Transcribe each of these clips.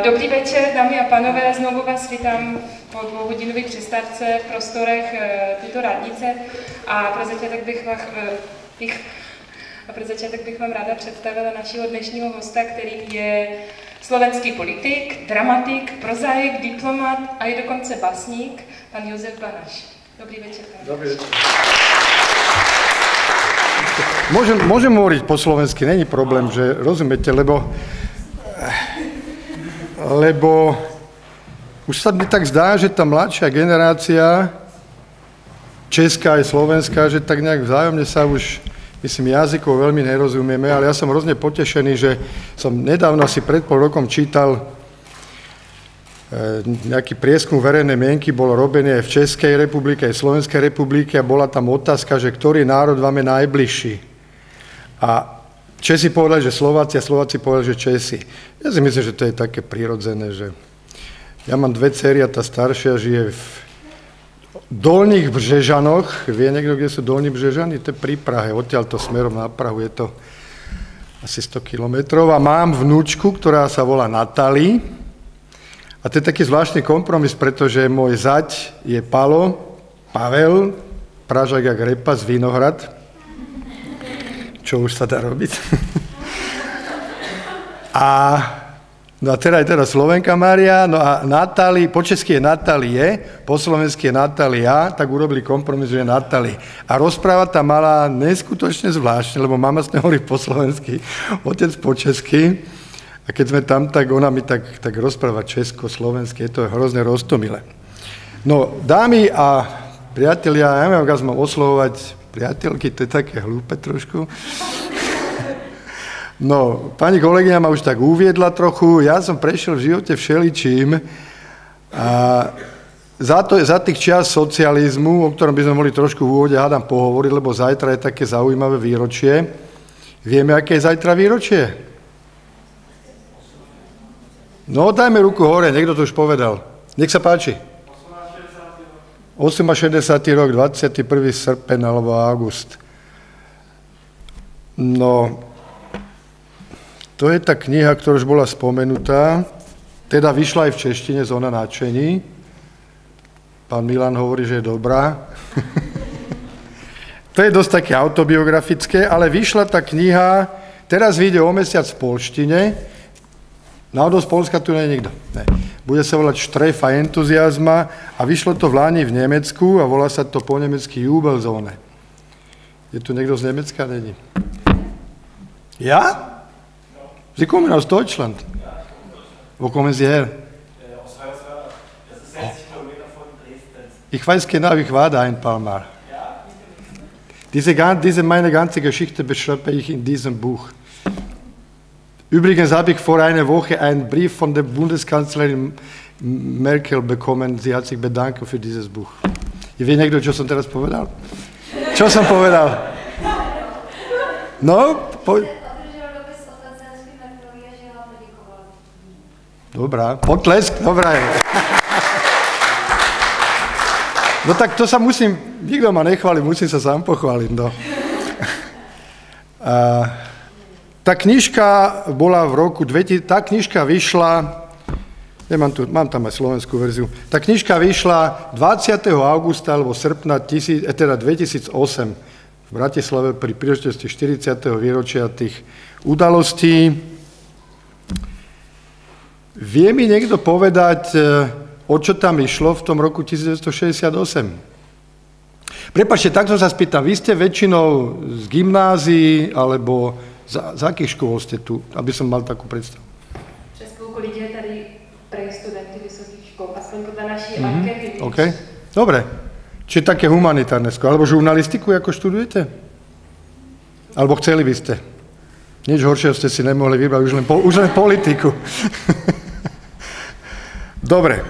Dobrý večer, dámy a pánové, znovu vás vítám po dvouhodinové přestávce v prostorech této radnice a pro začátek bych vám ráda představila našeho dnešního hosta, kterým je slovenský politik, dramatik, prozaik, diplomat a je dokonce básník, pan Jozef Banaš. Dobrý večer. Dobrý večer. Môžem hovoriť po slovensky, není problém, že rozumiete, lebo už sa mi tak zdá, že tá mladšia generácia, česká aj slovenská, že tak nejak vzájomne sa už, myslím, jazykov veľmi nerozumieme, ale ja som hrozne potešený, že som nedávno asi pred pol rokom čítal nejaký prieskum verejnej mienky, bol robený aj v Českej republike, aj v Slovenskej republike a bola tam otázka, že ktorý národ vám je najbližší. A Česi povedali, že Slováci a Slováci povedali, že Česi. Ja si myslím, že to je také prirodzené, že ja mám dve dcery a tá staršia žije v Dolných Břežanoch. Vie niekto, kde sú Dolní Břežany? To je pri Prahe, odtiaľto smerom na Prahu je to asi 100 kilometrov. A mám vnúčku, ktorá sa volá Natali. A to je taký zvláštny kompromis, pretože môj zať je Pavel, Pražák jak repa z Vinohrad, čo už sa dá robiť. No a teraz Slovenka Mária, no a Natali, po česky je Natalie, po slovensky je Natalia, tak urobili kompromis, že je Natali. A rozpráva tá mala neskutočne zvláštne, lebo mama s ňou hovorí po slovensky, otec po česky. A keď sme tam, tak ona mi tak rozpráva česko, slovensky, je to hrozne roztomilé. No, dámy a priatelia, ja neviem, ako mám oslovovať priateľky, to je také hlúpe trošku. No, pani kolegyňa ma už tak uviedla trochu, ja som prešiel v živote všeličím a za tých čias socializmu, o ktorom by sme mohli trošku v úvode hádam pohovoriť, lebo zajtra je také zaujímavé výročie. Vieme, aké je zajtra výročie? No, dajme ruku hore, niekto to už povedal. Nech sa páči. 68. rok, 21. srpen alebo august. No, to je tá kniha, ktorá už bola spomenutá, teda vyšla aj v češtine Zóna nadšení. Pán Milan hovorí, že je dobrá. To je dosť také autobiografické, ale vyšla tá kniha, teraz vyjde o mesiac v polštine. Náhodou z Polska tu nie je nikto. Ne. Bude sa volať Štrefa entuziazma a vyšlo to v Láni v Nemecku a volá sa to po nemecky Jubelzone. Je tu niekto z Nemecka? Není. Ja? Sie kommen aus Deutschland. Wo kommen Sie her? Aus Hoyerswerda. Das ist 60 Kilometer von Dresden. Ich weiß genau, ich war da ein paar Mal. Meine ganze Geschichte beschreibe ich in diesem Buch. Übrigens habe ich vor einer Woche einen Brief von der Bundeskanzlerin Merkel bekommen. Sie hat sich bedankt für dieses Buch. Je vie niekto, čo som teraz povedal? Čo som povedal? No? Dobrá, potlesk, dobrá je. No tak to sa musím, nikto ma nechváli, musím sa sám pochváliť, no. Tá knižka bola v roku 2000, tá knižka vyšla, mám tam aj slovenskú verziu, tá knižka vyšla 20. augusta alebo srpna 2008 v Bratislave pri príležitosti 40. výročia tých udalostí. Vie mi niekto povedať, o čo tam išlo v tom roku 1968? Prepáčte, tak som sa spýtal, vy ste väčšinou z gymnázií, alebo z akých škôl ste tu, aby som mal takú predstavu? Českou okolí je tady pre studenty vysokých škôl, aspoň podľa našej ankety. OK, dobre. Čiže také humanitárne školy, alebo žurnalistiku, ako študujete? Alebo chceli by ste? Nič horšieho ste si nemohli vybrať, už len politiku. Dobre.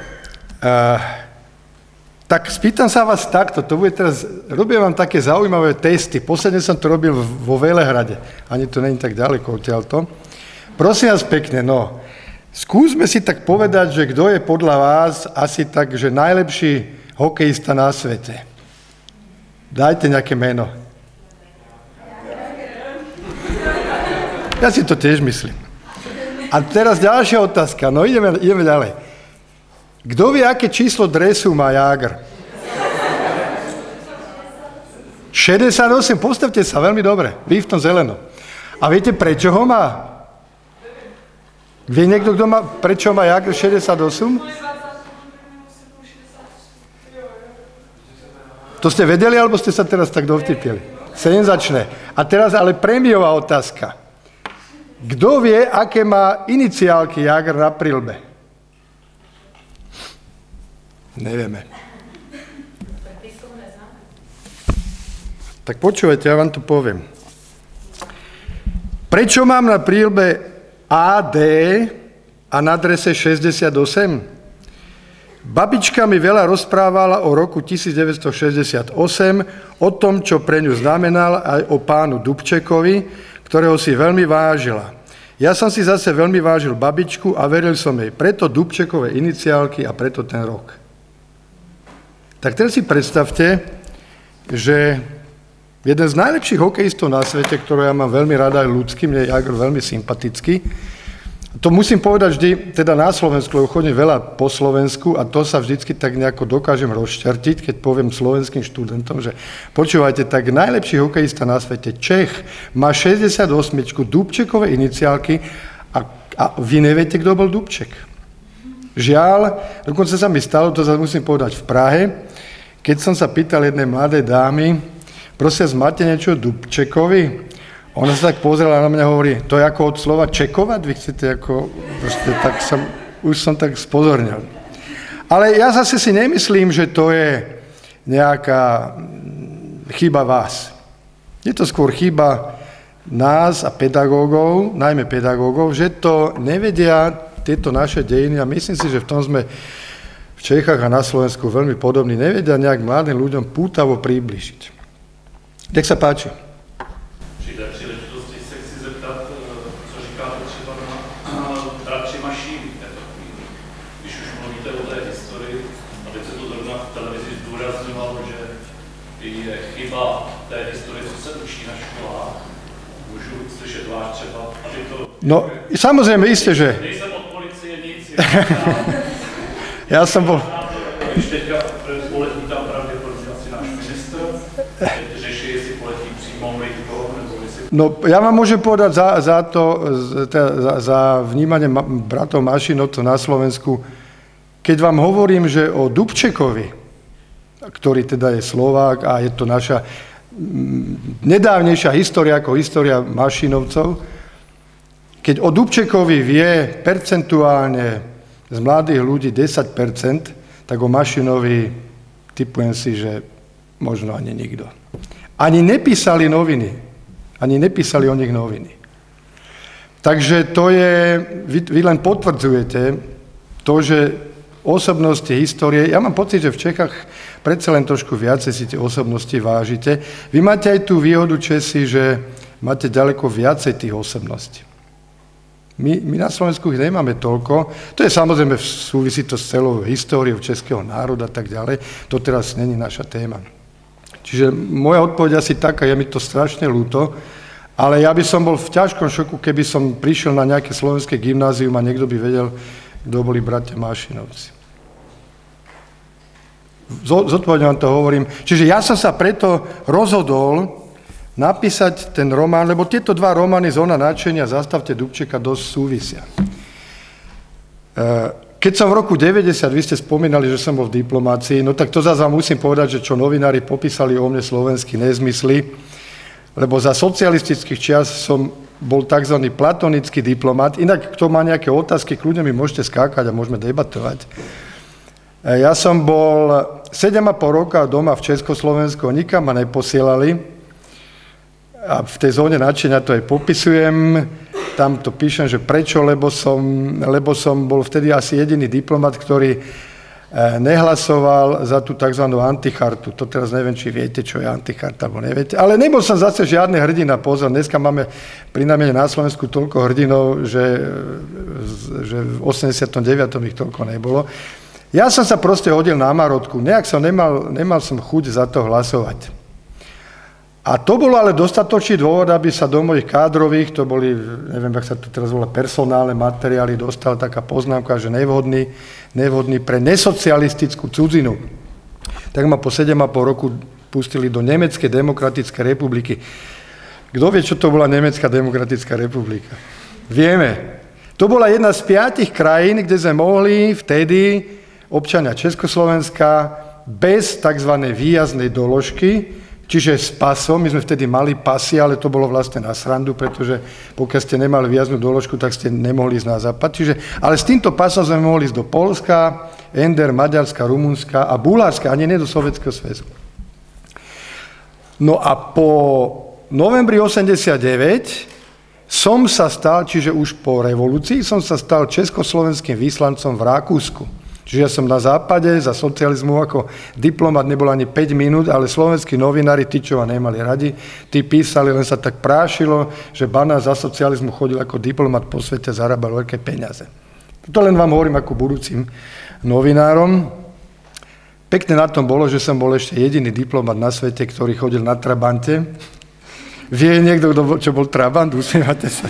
Tak spýtam sa vás takto, to bude teraz, robím vám také zaujímavé testy, posledne som to robil vo Velehrade, ani to není tak ďaleko odtiaľto. Prosím vás pekne, no, skúsme si tak povedať, že kto je podľa vás asi tak, že najlepší hokejista na svete. Dajte nejaké meno. Ja si to tiež myslím. A teraz ďalšia otázka. No ideme ďalej. Kto vie, aké číslo dresu má Jágr? 68, postavte sa, veľmi dobre. Vy v tom zelenom. A viete, prečo ho má? Vie niekto, kto má, prečo má Jágr 68? To ste vedeli, alebo ste sa teraz tak dovtipili? Senzačné. A teraz ale prémiová otázka. Kto vie, aké má iniciálky Jágr na prilbe? Nevieme. Tak počúvajte, ja vám to poviem. Prečo mám na príľbe AD a na adrese 68? Babička mi veľa rozprávala o roku 1968, o tom, čo pre ňu znamenal, aj o pánu Dubčekovi, ktorého si veľmi vážila. Ja som si zase veľmi vážil babičku a veril som jej. Preto Dubčekové iniciálky a preto ten rok. Tak teraz si predstavte, že jeden z najlepších hokejistov na svete, ktorého ja mám veľmi rada aj ľudský, mne je Jágr veľmi sympatický. To musím povedať vždy, teda na Slovensku, lebo chodím veľa po Slovensku a to sa vždycky tak nejako dokážem rozčertiť, keď poviem slovenským študentom, že počúvajte, tak najlepší hokejista na svete, Čech, má 68, Dubčekové iniciálky a vy neviete, kto bol Dubček. Žiaľ, dokonca sa mi stalo, to sa musím povedať v Prahe, keď som sa pýtal jednej mladej dámy, prosím, máte niečo o Dubčekovi? Ona sa tak pozrela na mňa a hovorí, to je ako od slova čekovať? Vy chcete ako, proste, tak už som tak spozornil. Ale ja zase si nemyslím, že to je nejaká chyba vás. Je to skôr chyba nás a pedagógov, najmä pedagógov, že to nevedia tieto naše dejiny a myslím si, že v tom sme v Čechách a na Slovensku veľmi podobní, nevedia nejak mladým ľuďom pútavo priblížiť. Nech sa páči. Při té příležitosti se chci zeptat, co říkáte třeba na bratři Mašíny v této chvíli. Když už mluvíte o té historii, a teď se to zrovna v televizi zdůrazňovalo, že je chyba té historie, co se učí na školách. Můžu slyšet váš třeba, aby to... No, samozrejme, isté, že... Nejsem od policie nic, ja som bol... Když teďka poletí tam pravděpodobně asi náš ministr, řeší, jestli poletí přímo Mlejko, nebo jestli... No, ja vám môžem povedať za vnímanie bratov Mašinovcov na Slovensku, keď vám hovorím, že o Dubčekovi, ktorý teda je Slovák a je to naša nedávnejšia história ako história Mašinovcov, keď o Dubčekovi vie percentuálne z mladých ľudí 10%, tak o Mašinovi tipujem si, že možno ani nikto. Ani nepísali noviny. Ani nepísali o nich noviny. Takže to je, vy len potvrdzujete to, že osobnosti histórie, ja mám pocit, že v Čechách predsa len trošku viacej si tie osobnosti vážite. Vy máte aj tú výhodu Česi, že máte ďaleko viacej tých osobností. My na Slovensku ich nemáme toľko. To je samozrejme súvisí to s celou históriou českého národa a tak ďalej. To teraz není naša téma. Čiže moja odpoveď asi taká, je mi to strašne ľúto, ale ja by som bol v ťažkom šoku, keby som prišiel na nejaké slovenské gymnázium a niekto by vedel, kto boli bratia Mašinovci. Zodpovedne vám to hovorím. Čiže ja som sa preto rozhodol napísať ten román, lebo tieto dva romány Zóna nadšenia a Zastavte Dubčeka dosť súvisia. Keď som v roku 90, vy ste spomínali, že som bol v diplomácii, no tak to zase vám musím povedať, že čo novinári popísali o mne slovenský nezmysly, lebo za socialistických čias som bol tzv. Platonický diplomat. Inak, kto má nejaké otázky, kľudne mi môžete skákať a môžeme debatovať. Ja som bol 7,5 roka doma v Československu, nikam ma neposielali, a v tej zóne nadšenia to aj popisujem, tam to píšem, že prečo, lebo som bol vtedy asi jediný diplomat, ktorý nehlasoval za tú tzv. Antichartu. To teraz neviem, či viete, čo je anticharta, alebo neviete. Ale nebol som zase žiadny hrdina, pozor. Dneska máme pri námene na Slovensku toľko hrdinov, že v 89. ich toľko nebolo. Ja som sa proste hodil na marotku. Nejak som nemal som chuť za to hlasovať. A to bolo ale dostatočný dôvod, aby sa do mojich kádrových, to boli, neviem, jak sa to teraz volá, personálne materiály, dostala taká poznámka, že nevhodný pre nesocialistickú cudzinu. Tak ma po 7,5 roku pustili do Nemeckej demokratickej republiky. Kto vie, čo to bola Nemecká demokratická republika? Vieme. To bola jedna z 5 krajín, kde sme mohli vtedy občania Československa bez tzv. Výjazdnej doložky, čiže s pasom, my sme vtedy mali pasy, ale to bolo vlastne na srandu, pretože pokiaľ ste nemali výjazdnú doložku, tak ste nemohli ísť na západ. Ale s týmto pasom sme mohli ísť do Poľska, Ender, Maďarska, Rumunska a Bulharska, ani nie do Sovietskeho zväzu. No a po novembri 89 som sa stal, čiže už po revolúcii, som sa stal československým vyslancom v Rakúsku. Čiže ja som na západe za socializmu ako diplomat nebol ani 5 minút, ale slovenskí novinári, tí, čo ma nemali radi, tí písali, len sa tak prášilo, že Banás za socializmu chodil ako diplomat po svete, zarábal veľké peniaze. To len vám hovorím ako budúcim novinárom. Pekné na tom bolo, že som bol ešte jediný diplomat na svete, ktorý chodil na Trabante. Vie niekto, čo bol Trabant? Usmievate sa.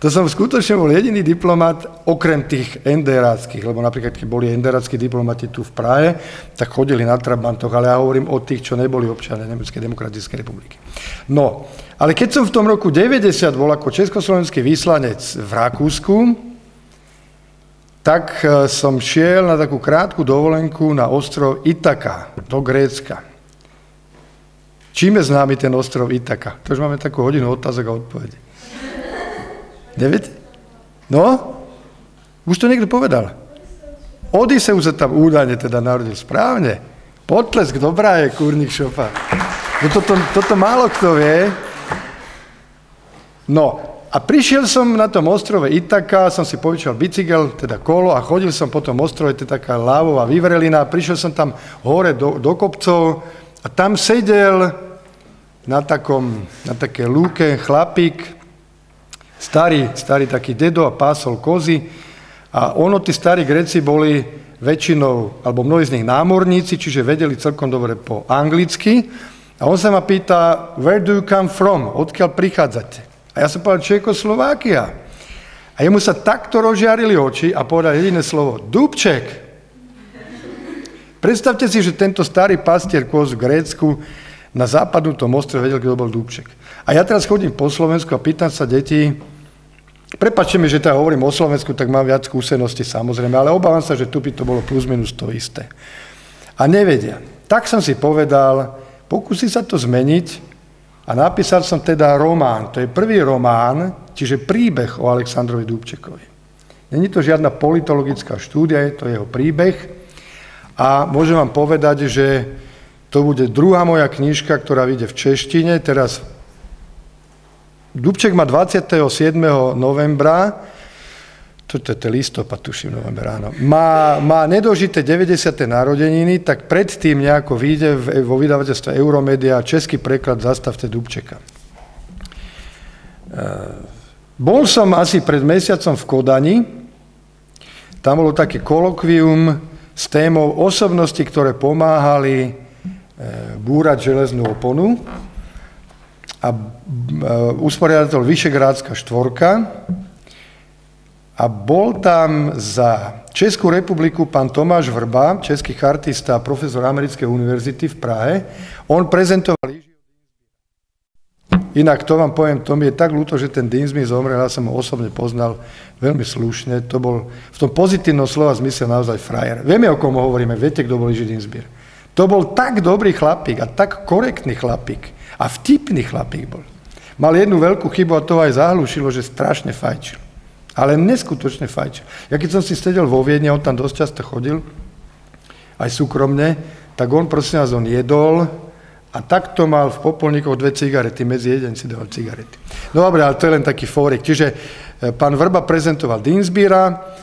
To som skutočne bol jediný diplomat, okrem tých NDR-áckých, lebo napríklad, keď boli NDR-áckí diplomati tu v Prahe, tak chodili na Trabantoch, ale ja hovorím o tých, čo neboli občania Nemeckej demokratickej republiky. No, ale keď som v tom roku 90 bol ako československý vyslanec v Rakúsku, tak som šiel na takú krátku dovolenku na ostrov Itaka, do Grécka. Čím je známy ten ostrov Itaka? To už máme takú hodinu otázok a odpovede. Neviete? No? Už to niekto povedal. Odysseus sa tam údajne teda narodil správne. Potlesk, dobrá je, kurník šopa. No toto málo kto vie. No, a prišiel som na tom ostrove Itaka, som si požičal bicykel, teda kolo a chodil som po tom ostrove, to je taká lávová vyvrelina, prišiel som tam hore do kopcov a tam sedel na také lúke chlapík, starý taký dedo a pásol kozy a tí starí Gréci boli väčšinou, alebo mnohí z nich námorníci, čiže vedeli celkom dobre po anglicky a on sa ma pýta, where do you come from? Odkiaľ prichádzate? A ja som povedal, Čekoslovákia. A jemu sa takto rozžiarili oči a povedal jediné slovo, Dubček. Predstavte si, že tento starý pastier kôz v Grécku na západnutom ostrove vedel, kto bol Dubček. A ja teraz chodím po Slovensku a pýtam sa detí, prepáčte mi, že teda hovorím o Slovensku, tak mám viac skúseností samozrejme, ale obávam sa, že tu by to bolo plus minus to isté. A nevedia. Tak som si povedal, pokúsi sa to zmeniť a napísal som teda román. To je prvý román, čiže príbeh o Alexandrovi Dubčekovi. Není to žiadna politologická štúdia, je to jeho príbeh a môžem vám povedať, že to bude druhá moja knižka, ktorá vyjde v češtine. Teraz Dubček má 27. novembra, toto je listopad, tuším, november, áno, má nedožité 90. narodeniny, tak predtým nejako vyjde vo vydavateľstve Euromedia český preklad Zastavte Dubčeka. Bol som asi pred mesiacom v Kodani, tam bolo také kolokvium s témou osobnosti, ktoré pomáhali búrať železnú oponu a usporiadateľ Vyšegrádska štvorka a bol tam za Českú republiku pán Tomáš Vrba, český chartista a profesor Americkej univerzity v Prahe. On prezentoval inak to vám poviem, to mi je tak ľúto, že ten Dinsmith zomrel, ja som ho osobne poznal veľmi slušne, to bol v tom pozitívnom slova zmysle naozaj frajer. Vieme, o kom hovoríme, viete, kto bol Jiří Dinsmith. To bol tak dobrý chlapík a tak korektný chlapík a vtipný chlapík bol. Mal jednu veľkú chybu a to aj zahlušilo, že strašne fajčil. Ale neskutočne fajčil. Ja keď som si sedel vo Viedni, on tam dosť často chodil, aj súkromne, tak on, prosím vás, on jedol a takto mal v popolníkoch 2 cigarety, medzi jeden si dával cigarety. No dobre, ale to je len taký fórik. Čiže pán Vrba prezentoval Dinsbíra,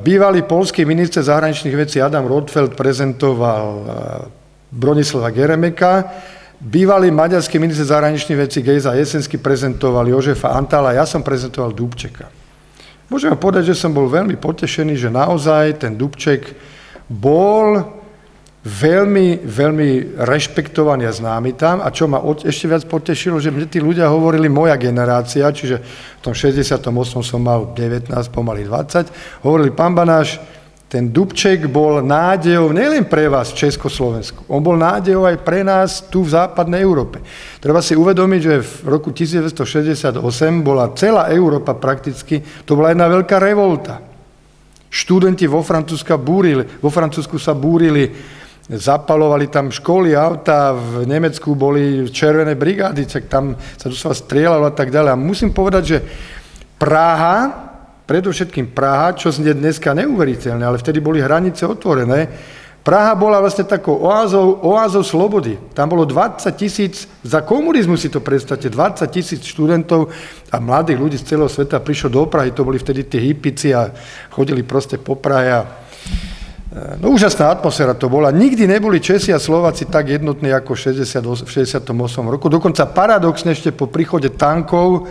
bývalý poľský minister zahraničných vecí Adam Rotfeld prezentoval Bronislava Geremeka, bývalý maďarský minister zahraničných vecí Gejza Jesensky prezentoval Jožefa Antala, ja som prezentoval Dubčeka. Môžem povedať, že som bol veľmi potešený, že naozaj ten Dubček bol veľmi, veľmi rešpektovaní a známi tam. A čo ma ešte viac potešilo, že mne tí ľudia hovorili, moja generácia, čiže v tom 68. som mal 19, pomaly 20, hovorili, pán Banáš, ten Dubček bol nádejou nielen pre vás v Československu, on bol nádejou aj pre nás tu v západnej Európe. Treba si uvedomiť, že v roku 1968 bola celá Európa prakticky, to bola jedna veľká revolta. Študenti vo Francúzsku sa búrili, zapalovali tam školy, auta, v Nemecku boli červené brigády, tak tam sa doslova strieľalo a tak ďalej. A musím povedať, že Praha, predovšetkým Praha, čo znie dneska neuveriteľné, ale vtedy boli hranice otvorené, Praha bola vlastne takou oázou slobody. Tam bolo 20 000, za komunizmu si to predstavte, 20 000 študentov a mladých ľudí z celého sveta prišlo do Prahy, to boli vtedy tí hippici a chodili proste po Prahe a no úžasná atmosféra to bola. Nikdy neboli Česi a Slováci tak jednotní ako v 68. roku. Dokonca paradoxne ešte po príchode tankov,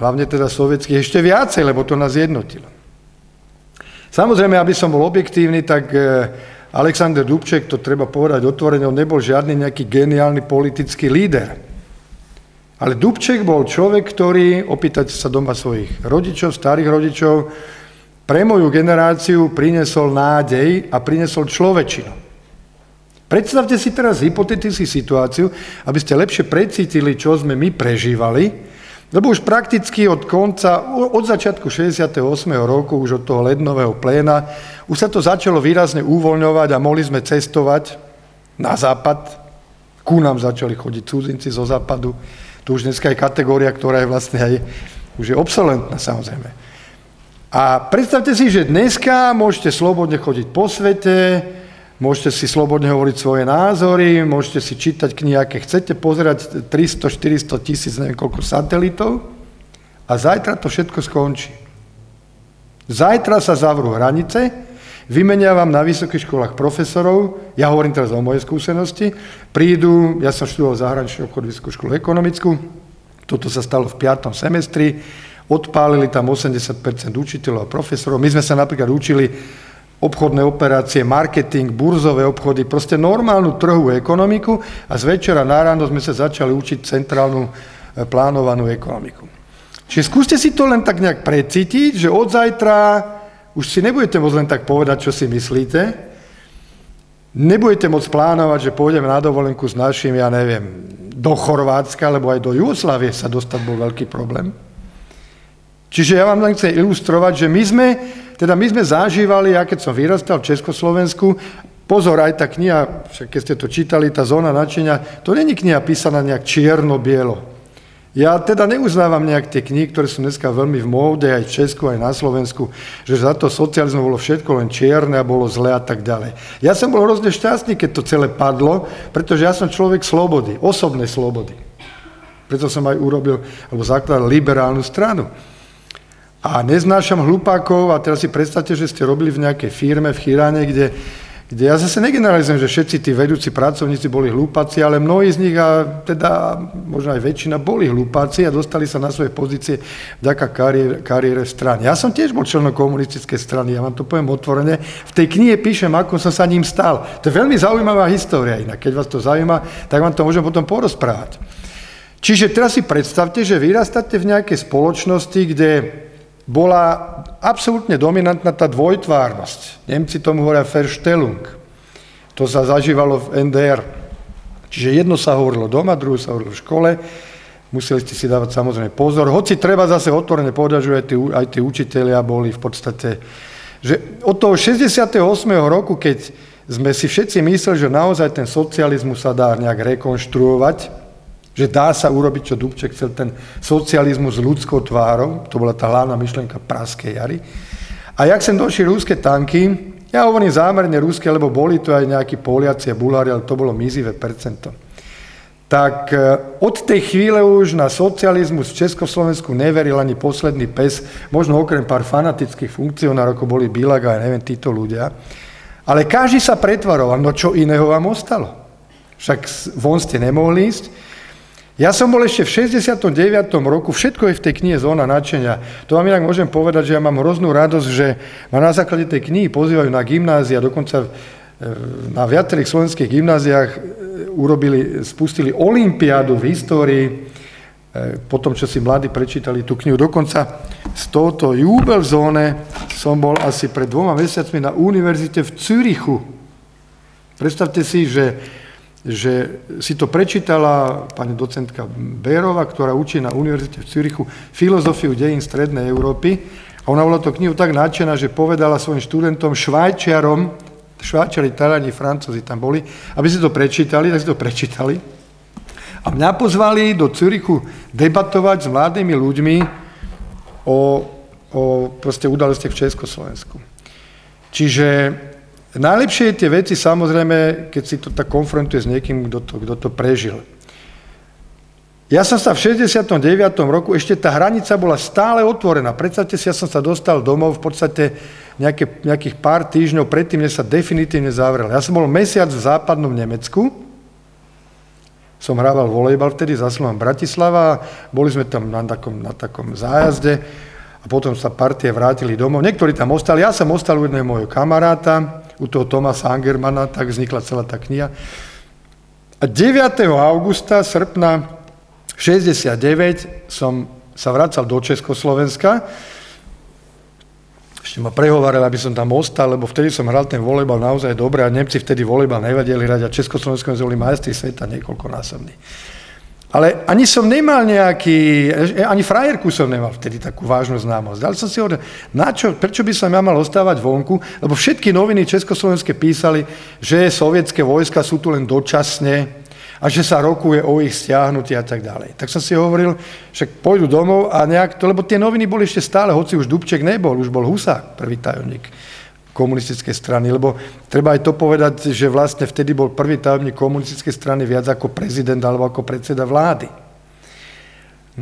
hlavne teda sovietských, ešte viacej, lebo to nás jednotilo. Samozrejme, aby som bol objektívny, tak Alexander Dubček, to treba povedať otvorene, on nebol žiadny nejaký geniálny politický líder. Ale Dubček bol človek, ktorý, opýtajte sa doma svojich rodičov, starých rodičov, pre moju generáciu priniesol nádej a priniesol človečinu. Predstavte si teraz hypotetickú situáciu, aby ste lepšie precítili, čo sme my prežívali, lebo už prakticky od začiatku 68. roku, už od toho lednového pléna, už sa to začalo výrazne uvoľňovať a mohli sme cestovať na západ. Ku nám začali chodiť cudzinci zo západu. Tu už dneska je kategória, ktorá je vlastne aj už je obsolentná, samozrejme. A predstavte si, že dneska môžete slobodne chodiť po svete, môžete si slobodne hovoriť svoje názory, môžete si čítať knihy, aké chcete, pozerať 300, 400 tisíc, neviem koľko satelitov a zajtra to všetko skončí. Zajtra sa zavrú hranice, vymenia vám na vysokých školách profesorov, ja hovorím teraz o mojej skúsenosti, prídu, ja som študoval zahraničný obchod, vysokú školu ekonomickú, toto sa stalo v 5. semestri, odpálili tam 80% učiteľov a profesorov. My sme sa napríklad učili obchodné operácie, marketing, burzové obchody, proste normálnu trhovú ekonomiku a z večera na ráno sme sa začali učiť centrálnu plánovanú ekonomiku. Čiže skúste si to len tak nejak precítiť, že od zajtra už si nebudete môcť len tak povedať, čo si myslíte, nebudete môcť plánovať, že pôjdeme na dovolenku s našim, ja neviem, do Chorvátska, alebo aj do Jugoslávie sa dostať bol veľký problém. Čiže ja vám len chcem ilustrovať, že my sme zažívali, ja keď som vyrastal v Československu, pozor, aj tá kniha, však keď ste to čítali, tá Zóna nadšenia, to není kniha písaná nejak čierno-bielo. Ja teda neuznávam nejak tie knihy, ktoré sú dneska veľmi v móde, aj v Česku, aj na Slovensku, že za to socializmu bolo všetko len čierne a bolo zlé a tak ďalej. Ja som bol hrozne šťastný, keď to celé padlo, pretože ja som človek slobody, osobnej slobody. Preto som aj urobil, alebo zakladal liberálnu stranu. A neznášam hlupákov, a teraz si predstavte, že ste robili v nejakej firme, v Chiráne, kde ja zase negeneralizujem, že všetci tí vedúci pracovníci boli hlupáci, ale mnohí z nich, a teda možno aj väčšina, boli hlupáci a dostali sa na svoje pozície vďaka kariére v strane. Ja som tiež bol členom komunistickej strany, ja vám to poviem otvorene. V tej knihe píšem, ako som sa ním stal. To je veľmi zaujímavá história inak. Keď vás to zaujíma, tak vám to môžem potom porozprávať. Čiže teraz si predstavte, že vyrastáte v nejakej spoločnosti, kde bola absolútne dominantná tá dvojtvárnosť. Nemci tomu hovoria Verstellung. To sa zažívalo v NDR. Čiže jedno sa hovorilo doma, druhé sa hovorilo v škole. Museli ste si dávať samozrejme pozor. Hoci treba zase otvorene povedať, že aj tí učitelia boli v podstate... Že od toho 68. roku, keď sme si všetci mysleli, že naozaj ten socializmus sa dá nejak rekonštruovať, že dá sa urobiť, čo Dubček chcel, ten socializmus s ľudskou tvárou, to bola tá hlavná myšlienka Pražskej jary. A jak sem došli ruské tanky, ja hovorím zámerne ruské, lebo boli to aj nejakí Poliaci a Bulhári, ale to bolo mizivé percento. Tak od tej chvíle už na socializmus v Československu neveril ani posledný pes, možno okrem pár fanatických funkcionárov, ako boli Bilaga a neviem, títo ľudia. Ale každý sa pretvaroval, no čo iného vám ostalo? Však von ste nemohli ísť. Ja som bol ešte v 69. roku, všetko je v tej knihe Zóna nadšenia. To vám inak môžem povedať, že ja mám hroznú radosť, že ma na základe tej knihy pozývajú na gymnázia, dokonca na viacerých slovenských gymnáziách spustili olympiádu v histórii, po tom, čo si mladí prečítali tú knihu. Dokonca z tohoto Jubel zóne som bol asi pred 2 mesiacmi na univerzite v Zürichu. Predstavte si, že si to prečítala pani docentka Bérova, ktorá učí na univerzite v Zürichu filozofiu dejín strednej Európy. A ona bola to knihu tak nadšená, že povedala svojim študentom, Švajčiari, Taliani, Francúzi tam boli, aby si to prečítali, tak si to prečítali. A mňa pozvali do Zürichu debatovať s mladými ľuďmi o proste udalostiach v Československu. Čiže najlepšie je tie veci, samozrejme, keď si to tak konfrontuje s niekým, kto to prežil. Ja som sa v 69. roku, ešte tá hranica bola stále otvorená. Predstavte si, ja som sa dostal domov v podstate nejakých pár týždňov predtým, než sa definitívne zavrel. Ja som bol mesiac v západnom Nemecku, som hrával volejbal vtedy za Slovan Bratislava, boli sme tam na takom zájazde a potom sa partie vrátili domov. Niektorí tam ostali, ja som ostal u jedného môjho kamaráta, u toho Thomasa Angermana, tak vznikla celá tá kniha. A 9. srpna 69 som sa vracal do Československa. Ešte ma prehovárali, aby som tam ostal, lebo vtedy som hral ten volejbal naozaj dobre a Nemci vtedy volejbal nevadili hrať a Československom sme boli majstri sveta niekoľkonásobní. Ale ani som nemal ani frajerku som nemal vtedy takú vážnu známosť. Dal som si hovoril, prečo by som ja mal ostávať vonku, lebo všetky noviny československé písali, že sovietské vojska sú tu len dočasne, a že sa rokuje o ich stiahnutí a tak ďalej. Tak som si hovoril, že pôjdu domov a nejak to, lebo tie noviny boli ešte stále, hoci už Dubček nebol, už bol Husák, prvý tajomník komunistickej strany, lebo treba aj to povedať, že vlastne vtedy bol prvý tajomník komunistickej strany viac ako prezident alebo ako predseda vlády.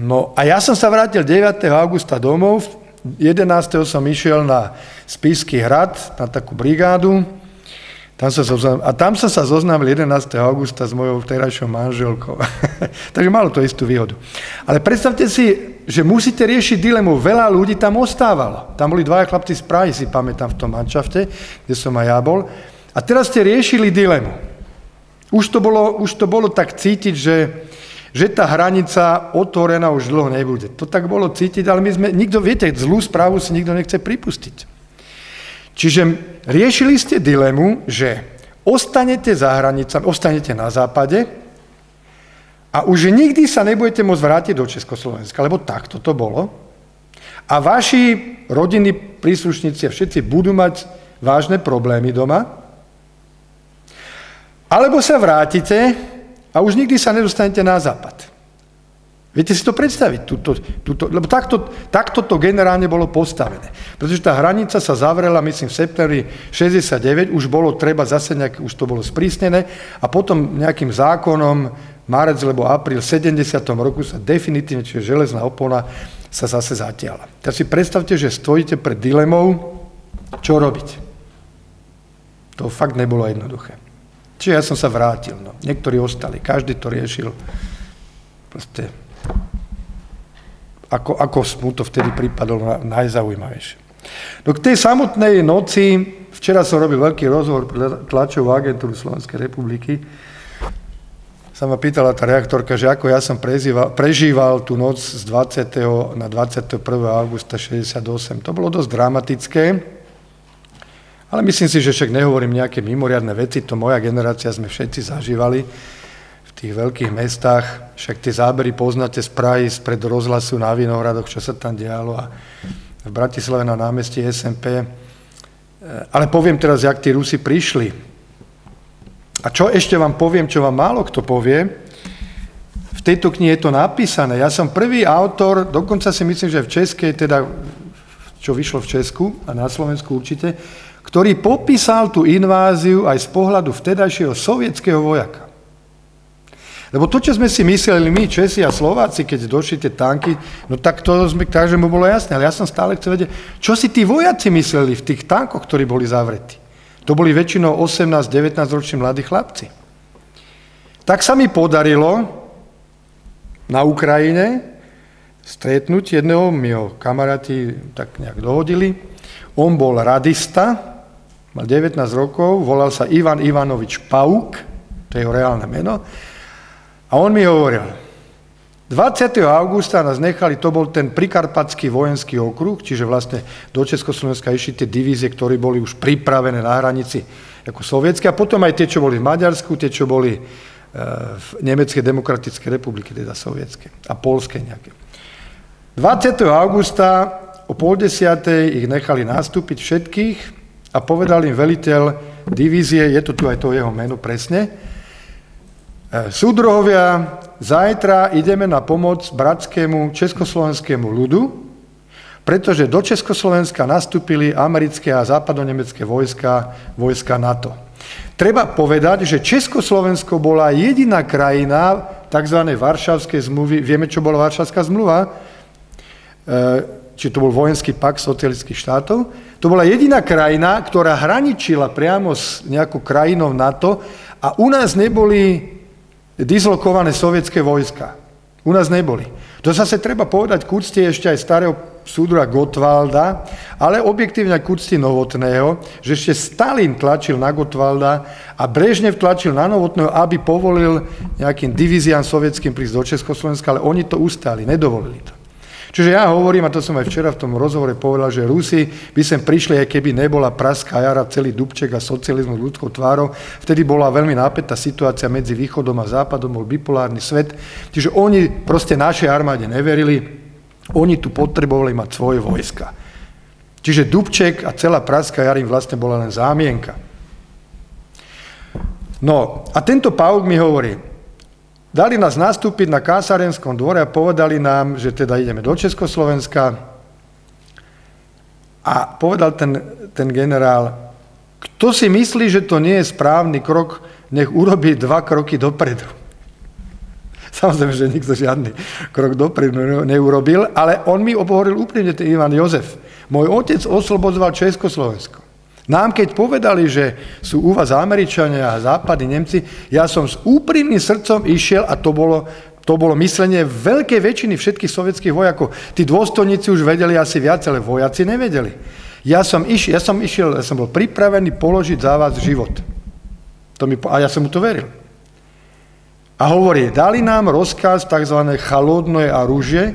No a ja som sa vrátil 9. augusta domov, 11. som išiel na Spišský hrad, na takú brigádu, tam som sa zoznámil 11. augusta s mojou vterajšou manželkou. Takže malo to istú výhodu. Ale predstavte si, že musíte riešiť dilemu. Veľa ľudí tam ostávalo. Tam boli 2 chlapci z Prahy, si pamätám, v tom manšafte, kde som aj ja bol. A teraz ste riešili dilemu. Už to bolo tak cítiť, že tá hranica otvorená už dlho nebude. To tak bolo cítiť, ale viete, zlú správu si nikto nechce pripustiť. Čiže riešili ste dilemu, že ostanete za hranicami, ostanete na západe a už nikdy sa nebudete môcť vrátiť do Československa, lebo takto to bolo. A vaši rodinní príslušníci a všetci budú mať vážne problémy doma. Alebo sa vrátite a už nikdy sa nedostanete na západ. Viete si to predstaviť? Lebo takto to generálne bolo postavené. Pretože tá hranica sa zavrela, myslím, v septembri 69, už bolo treba zase už to bolo sprísnené a potom nejakým zákonom, marec alebo apríl 70. roku sa definitívne, čiže železná opona, sa zase zatiahla. Tak si predstavte, že stojíte pred dilemou, čo robiť. To fakt nebolo jednoduché. Čiže ja som sa vrátil. No. Niektorí ostali, každý to riešil proste ako mu to vtedy pripadalo najzaujímavejšie. No k tej samotnej noci, včera som robil veľký rozhovor pre tlačovú agentúru Slovenskej republiky, sa ma pýtala tá reaktorka, že ako ja som prežíval tú noc z 20. na 21. augusta 68. To bolo dosť dramatické, ale myslím si, že však nehovorím nejaké mimoriadne veci, to moja generácia sme všetci zažívali v tých veľkých mestách, však tie zábery poznáte z Prahy, spred rozhlasu na Vinohradoch, čo sa tam dialo a v Bratislave na námestí SMP. Ale poviem teraz, jak tí Rusi prišli. A čo ešte vám poviem, čo vám málo kto povie, v tejto knihe je to napísané. Ja som prvý autor, dokonca si myslím, že v Českej, teda čo vyšlo v Česku a na Slovensku určite, ktorý popísal tú inváziu aj z pohľadu vtedajšieho sovietského vojaka. Lebo to, čo sme si mysleli my, Česi a Slováci, keď došli tie tanky, no tak to takže mu bolo jasné. Ale ja som stále chcel vedieť, čo si tí vojaci mysleli v tých tankoch, ktorí boli zavretí. To boli väčšinou 18-19 roční mladí chlapci. Tak sa mi podarilo na Ukrajine stretnúť jedného, mi ho kamaráti tak nejak dohodili. On bol radista mal 19 rokov, volal sa Ivan Ivanovič Pauk, to je jeho reálne meno, a on mi hovoril, 20. augusta nás nechali, to bol ten prikarpatský vojenský okruh, čiže vlastne do Československa išli tie divízie, ktoré boli už pripravené na hranici ako sovietské, a potom aj tie, čo boli v Maďarsku, tie, čo boli v Nemeckej demokratickej republike, teda sovietské a poľské nejaké. 20. augusta o 9:30 ich nechali nastúpiť všetkých a povedal im veliteľ divízie, je to tu aj to jeho meno presne, súdruhovia, zajtra ideme na pomoc bratskému československému ľudu, pretože do Československa nastúpili americké a západonemecké vojska NATO. Treba povedať, že Československo bola jediná krajina tzv. Varšavskej zmluvy. Vieme, čo bola Varšavská zmluva? Či to bol vojenský pakt socialistických štátov. To bola jediná krajina, ktorá hraničila priamo s nejakou krajinou NATO a u nás neboli dislokované sovietské vojska. U nás neboli. To zase treba povedať k úcte ešte aj starého súdruha Gottwalda, ale objektívne aj k úcti Novotného, že ešte Stalin tlačil na Gottwalda a Brežnev tlačil na Novotného, aby povolil nejakým divíziám sovietským prísť do Československa, ale oni to ustali, nedovolili to. Čiže ja hovorím, a to som aj včera v tom rozhovore povedal, že Rusi by sem prišli, aj keby nebola praská jara, celý Dubček a socializmus ľudskou tvárou. Vtedy bola veľmi napätá situácia medzi východom a západom, bol bipolárny svet. Čiže oni proste našej armáde neverili, oni tu potrebovali mať svoje vojska. Čiže Dubček a celá praská jar im vlastne bola len zámienka. No a tento Pauk mi hovorí, dali nás nastúpiť na Kásarenskom dvore a povedali nám, že teda ideme do Československa. A povedal ten generál, kto si myslí, že to nie je správny krok, nech urobí 2 kroky dopredu. Samozrejme, že nikto žiadny krok dopredu neurobil, ale on mi hovoril úprimne, ten Ivan Jozef. Môj otec oslobodzoval Československo. Nám, keď povedali, že sú u vás Američania a západní Nemci, ja som s úprimným srdcom išiel a to bolo myslenie veľkej väčšiny všetkých sovietských vojakov. Tí dôstojníci už vedeli asi viac, ale vojaci nevedeli. Ja som bol pripravený položiť za vás život. A ja som mu to veril. A hovorí, dali nám rozkaz tzv. Chalodné orужие,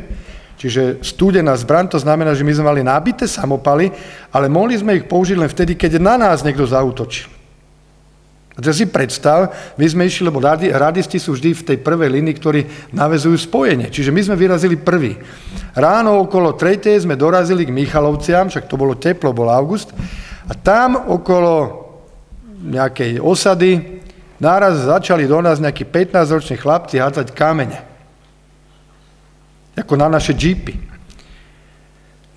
čiže studená zbraň, to znamená, že my sme mali nabité samopaly, ale mohli sme ich použiť len vtedy, keď na nás niekto zaútočil. A to si predstav, my sme išli, lebo radisti sú vždy v tej prvej línii, ktorí navezujú spojenie. Čiže my sme vyrazili prvý. Ráno okolo 3. sme dorazili k Michalovciam, však to bolo teplo, bol august, a tam okolo nejakej osady náraz začali do nás nejakí 15-roční chlapci hádzať kamene. Ako na naše džípy.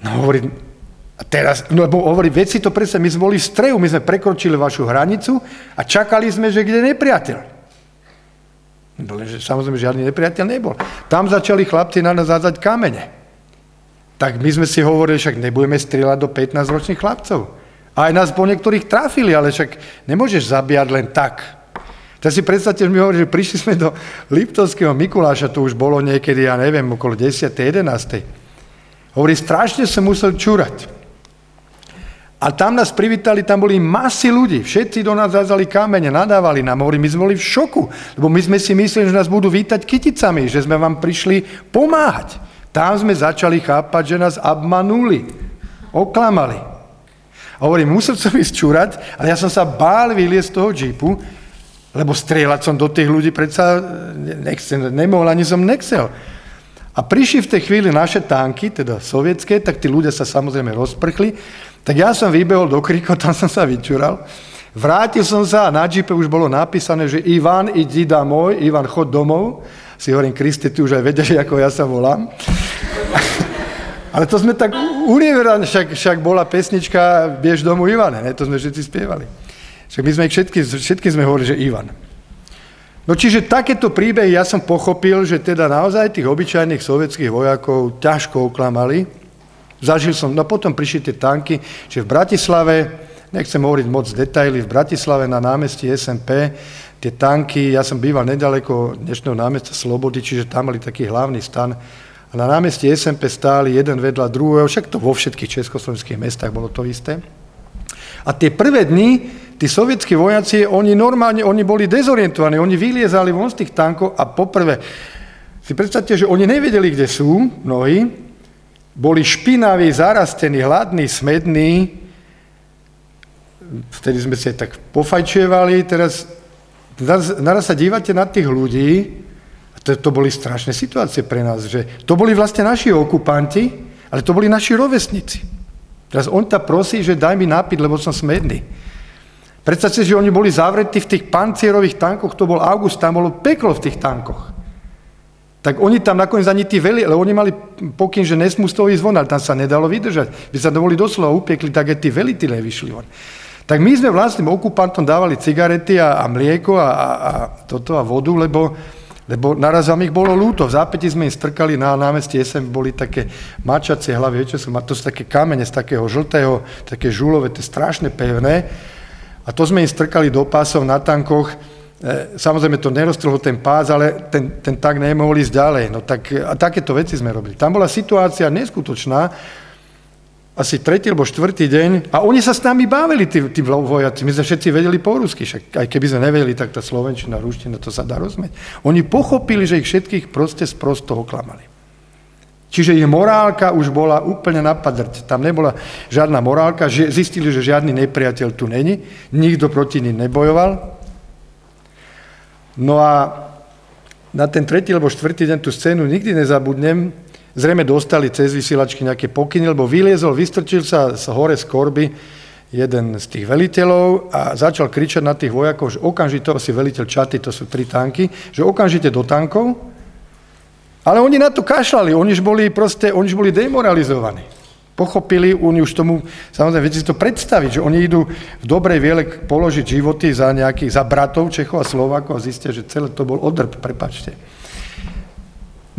No hovorí, a teraz, no hovorí, veď si to predstav, my sme boli v strehu, my sme prekročili vašu hranicu a čakali sme, že kde je nepriateľ. Samozrejme, žiadny nepriateľ nebol. Tam začali chlapci na nás hádzať kamene. Tak my sme si hovorili, však nebudeme strieľať do 15-ročných chlapcov. A aj nás po niektorých trafili, ale však nemôžeš zabíjať len tak. Tak si predstavte, že mi hovorí, že prišli sme do Liptovského Mikuláša, to už bolo niekedy, ja neviem, okolo 10. 11. Hovorí, strašne som musel čúrať. A tam nás privítali, tam boli masy ľudí, všetci do nás zázali kamene, nadávali nám, hovorí, my sme boli v šoku, lebo my sme si mysleli, že nás budú vítať kyticami, že sme vám prišli pomáhať. Tam sme začali chápať, že nás obmanuli, oklamali. A hovorí, musel som ísť čúrať, ale ja som sa bál vyliesť z toho džipu, lebo strieľať som do tých ľudí predsa nemohol, ani som nechcel. A prišli v tej chvíli naše tanky, teda sovietské, tak tí ľudia sa samozrejme rozprchli, tak ja som vybehol do Krikov, tam som sa vyčural, vrátil som sa a na džipe už bolo napísané, že Ivan, idi domov, Ivan, chod domov. Si hovorím, Kriste, ty už aj vedeli, ako ja sa volám. Ale to sme tak univerzálne, však bola pesnička Biež domov, Ivane, ne? To sme všetci spievali. Však my sme všetky sme hovorili, že Ivan. No čiže takéto príbehy ja som pochopil, že teda naozaj tých obyčajných sovietských vojakov ťažko oklamali. Zažil som, no potom prišli tie tanky, že v Bratislave, nechcem hovoriť moc detaily, v Bratislave na námestí SMP, tie tanky, ja som býval nedaleko dnešného námestia Slobody, čiže tam mali taký hlavný stan. A na námestí SMP stáli jeden vedľa druhého, však to vo všetkých československých mestách bolo to isté. A tie prvé dni, tí sovietskí vojaci, oni boli dezorientovaní, oni vyliezali von z tých tankov a poprvé, si predstavte, že oni nevedeli, kde sú, mnohí, boli špinaví, zarastení, hladní, smední, vtedy sme si tak pofajčievali, teraz sa dívate na tých ľudí, to boli strašné situácie pre nás, že to boli vlastne naši okupanti, ale to boli naši rovesníci. Teraz on ta prosí, že daj mi nápiť, lebo som smedný. Predstavte si, že oni boli zavretí v tých pancierových tankoch, to bol august, tam bolo peklo v tých tankoch. Tak oni tam nakoniec ani tí veli, ale oni mali pokyn, že nesmú z toho ísť von, ale tam sa nedalo vydržať. By sa to boli doslova upiekli, tak aj tí velitelia vyšli von. Tak my sme vlastným okupantom dávali cigarety a mlieko a vodu, lebo naraz vám ich bolo ľúto. V zápäti sme im strkali na námestí SM, boli také mačacie hlavy, to sú také kamene z takého žltého, také žulové, to je strašne pevné. A to sme im strkali do pásov na tankoch. Samozrejme to neroztrhlo ten pás, ale ten tank nemohol ísť ďalej. No tak, a takéto veci sme robili. Tam bola situácia neskutočná, asi 3. alebo 4. deň, a oni sa s nami bavili, tí vojaci. My sme všetci vedeli po rusky, však aj keby sme nevedeli, tak tá slovenčina, ruština, to sa dá rozumieť. Oni pochopili, že ich všetkých proste sprosto oklamali. Čiže ich morálka už bola úplne na padrť. Tam nebola žiadna morálka, zistili, že žiadny nepriateľ tu není, nikto proti nim nebojoval. No a na ten 3. alebo 4. deň tú scénu nikdy nezabudnem. Zrejme dostali cez vysielačky nejaké pokyny, lebo vystrčil sa z hore z korby jeden z tých veliteľov a začal kričať na tých vojakov, že okamžite, asi veliteľ Čaty, to sú 3 tanky, že okamžite do tankov. Ale oni na to kašľali, oni už boli demoralizovaní. Pochopili, oni už tomu, samozrejme, viete si to predstaviť, že oni idú v dobrej viele položiť životy za bratov Čechov a Slovákov a zistia, že celé to bol odrb, prepáčte.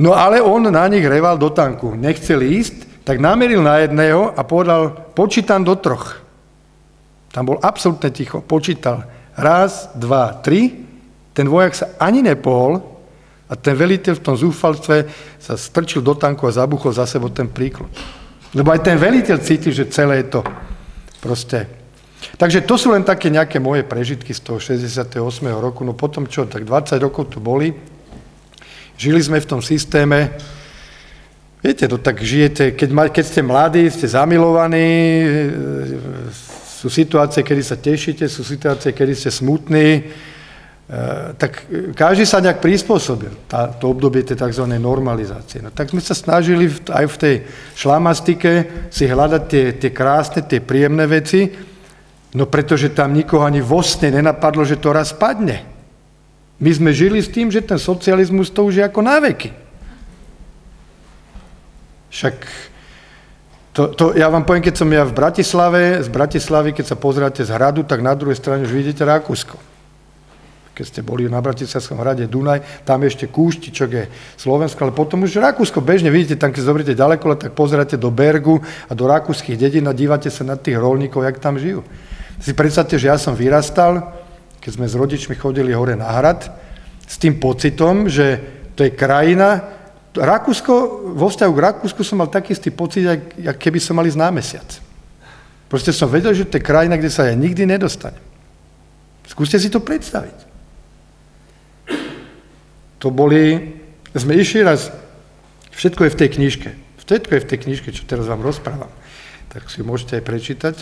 No ale on na nich reval do tanku. Nechceli ísť, tak nameril na jedného a povedal, počítam do 3. Tam bol absolútne ticho. Počítal 1, 2, 3. Ten vojak sa ani nepohol a ten veliteľ v tom zúfalstve sa strčil do tanku a zabuchol za sebou ten príklad. Lebo aj ten veliteľ cítil, že celé je to proste. Takže to sú len také nejaké moje prežitky z toho 68. roku. No potom čo, tak 20 rokov tu boli. Žili sme v tom systéme, viete, to tak žijete, keď ste mladí, ste zamilovaní, sú situácie, kedy sa tešíte, sú situácie, kedy ste smutní, tak každý sa nejak prispôsobil, to obdobie tej tzv. Normalizácie. No, tak sme sa snažili aj v tej šlamastike si hľadať tie krásne, tie príjemné veci, no pretože tam nikoho ani vo sne nenapadlo, že to raz padne. My sme žili s tým, že ten socializmus to už je ako náveky. Však, ja vám poviem, keď som ja v Bratislave, z Bratislavy, keď sa pozráte z hradu, tak na druhej strane už vidíte Rakúsko. Keď ste boli na Bratislavskom hrade Dunaj, tam ešte Kúštičok je Slovensko, ale potom už Rakúsko bežne vidíte, tam keď zoberiete ďaleko, tak pozeráte do Bergu a do rakúskych dedín a dívate sa na tých roľníkov, jak tam žijú. Si predstavte, že ja som vyrastal, keď sme s rodičmi chodili hore na hrad, s tým pocitom, že to je krajina. Rakúsko, vo vzťahu k Rakúsku som mal taký istý pocit, jak keby som mal ísť na mesiac. Proste som vedel, že to je krajina, kde sa ja nikdy nedostanem. Skúste si to predstaviť. Sme išli raz, všetko je v tej knižke. Všetko je v tej knižke, čo teraz vám rozprávam. Tak si môžete aj prečítať.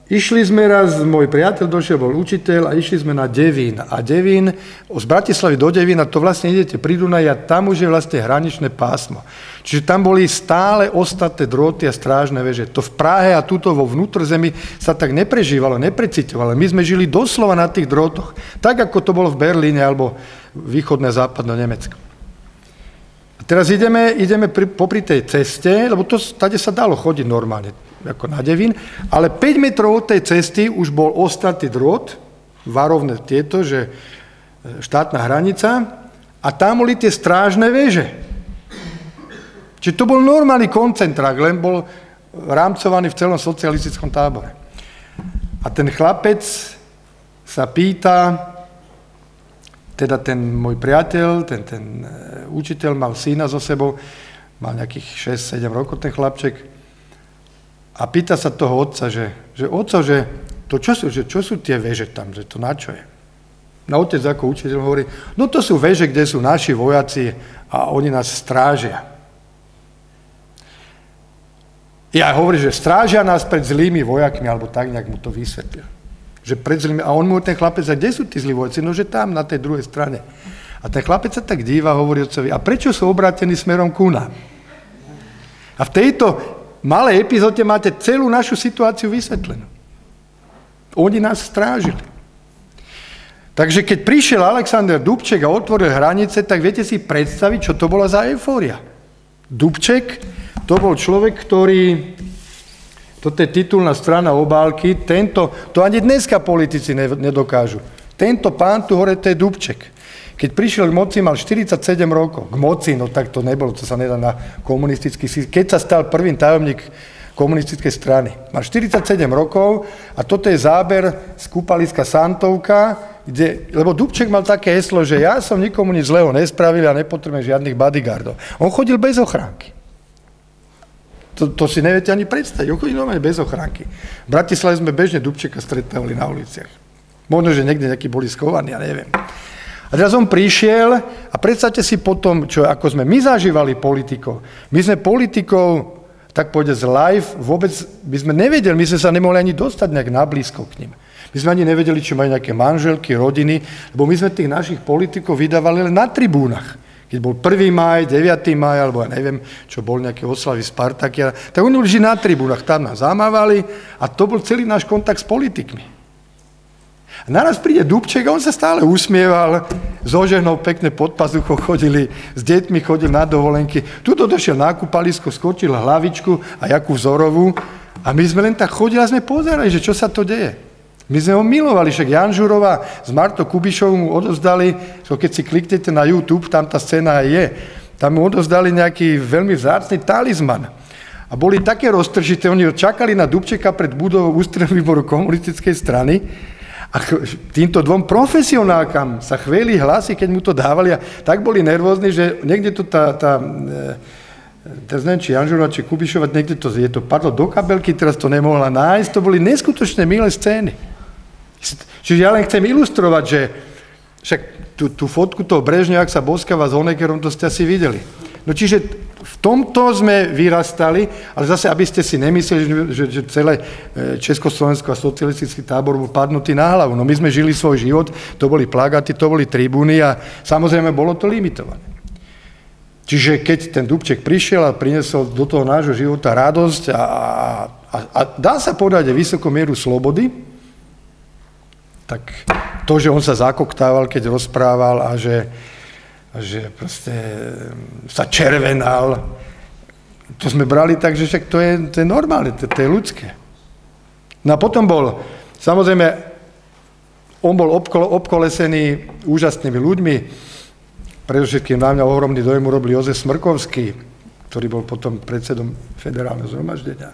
Išli sme raz, môj priateľ došiel, bol učiteľ a išli sme na Devín. A Devín, z Bratislavy do Devína, to vlastne idete pri Dunaji a tam už je vlastne hraničné pásmo. Čiže tam boli stále ostatné drôty a strážne veže. To v Prahe a tuto vo vnútrzemí sa tak neprežívalo, nepreciťovalo. My sme žili doslova na tých drôtoch. Tak, ako to bolo v Berlíne alebo východné a západné Nemecko. A teraz ideme popri tej ceste, lebo tady sa dalo chodiť normálne, ako na Devín, ale 5 metrov od tej cesty už bol ostratý drôt, varovné tieto, že štátna hranica, a tam boli tie strážne veže. Čiže to bol normálny koncentrák, len bol rámcovaný v celom socialistickom tábore. A ten chlapec sa pýta, teda ten môj priateľ, ten učiteľ mal syna so sebou, mal nejakých 6-7 rokov ten chlapček, a pýta sa toho otca, že otco, čo sú tie veže tam, že to na čo je? Na otec ako učiteľ hovorí, no to sú veže, kde sú naši vojaci a oni nás strážia. Ja hovorím, že strážia nás pred zlými vojakmi, alebo tak nejak mu to vysvetlil. Že pred zlými, a on mu ten chlapec, a kde sú tí zlí vojaci? No, že tam, na tej druhej strane. A ten chlapec sa tak díva, hovorí otcovi, a prečo sú obrátení smerom ku nám? A v tejto malej epizóde máte celú našu situáciu vysvetlenú. Oni nás strážili. Takže keď prišiel Alexander Dubček a otvoril hranice, tak viete si predstaviť, čo to bola za eufória. Dubček, to bol človek, ktorý, toto je titulná strana obálky, to ani dneska politici nedokážu. Tento pán tu hore, to je Dubček. Keď prišiel k moci, mal 47 rokov. K moci, no tak to nebolo, to sa nedá na komunistický systém. Keď sa stal prvým tajomník komunistickej strany. Mal 47 rokov a toto je záber z kúpaliska Santovka, lebo Dubček mal také heslo, že ja som nikomu nič zlého nespravil a nepotrebujem žiadnych bodyguardov. On chodil bez ochránky. To si neviete ani predstaviť. On chodil normálne bez ochránky. V Bratislave sme bežne Dubčeka stretávali na uliciach. Možno, že niekde nejakí boli schovaní, ja neviem. A teraz on prišiel a predstavte si potom, ako sme my zažívali politikov. My sme politikov, tak povedať, live, vôbec by sme nevedeli, my sme sa nemohli ani dostať nejak nablízko k nim. My sme ani nevedeli, či majú nejaké manželky, rodiny, lebo my sme tých našich politikov vydávali len na tribúnach. Keď bol 1. máj, 9. máj, alebo ja neviem, čo bol nejaké oslavy Spartakia, tak oni boli na tribúnach, tam nás zamávali a to bol celý náš kontakt s politikmi. A naraz príde Dubček a on sa stále usmieval, so ženou pekne pod pazuchou chodili, s deťmi chodili na dovolenky. Tuto došiel na kúpalisko, skočil hlavičku a jakú vzorovú a my sme len tak chodili a sme pozerali, že čo sa to deje. My sme ho milovali, však Jan Žurová s Martou Kubišovou mu odovzdali, keď si kliknete na YouTube, tam tá scéna je, tam mu odovzdali nejaký veľmi vzácny talizman. A boli také roztržité, oni čakali na Dubčeka pred budovou ústredného výboru komunistickej strany. A týmto dvom profesionálkam sa chvíli hlasy, keď mu to dávali a tak boli nervózni, že niekde to teraz neviem, či Janžurová, či Kubišová, niekde to padlo do kabelky, teraz to nemohla nájsť, to boli neskutočné milé scény. Čiže ja len chcem ilustrovať, že však tú fotku toho Brežňa, ak sa boskáva s Honeckerom, to ste asi videli. No čiže v tomto sme vyrastali, ale zase, aby ste si nemysleli, že celé Československo a socialistický tábor bol padnutý na hlavu. No my sme žili svoj život, to boli plagáty, to boli tribúny a samozrejme bolo to limitované. Čiže keď ten Dubček prišiel a priniesol do toho nášho života radosť a dá sa povedať vysokú mieru slobody, tak to, že on sa zakoktával, keď rozprával a že proste sa červenal. To sme brali tak, že však to je normálne, to je ľudské. No a potom samozrejme, on bol obkolesený úžasnými ľuďmi, predovšetkým na mňa ohromný dojem urobil Jozef Smrkovský, ktorý bol potom predsedom federálneho zhromaždenia.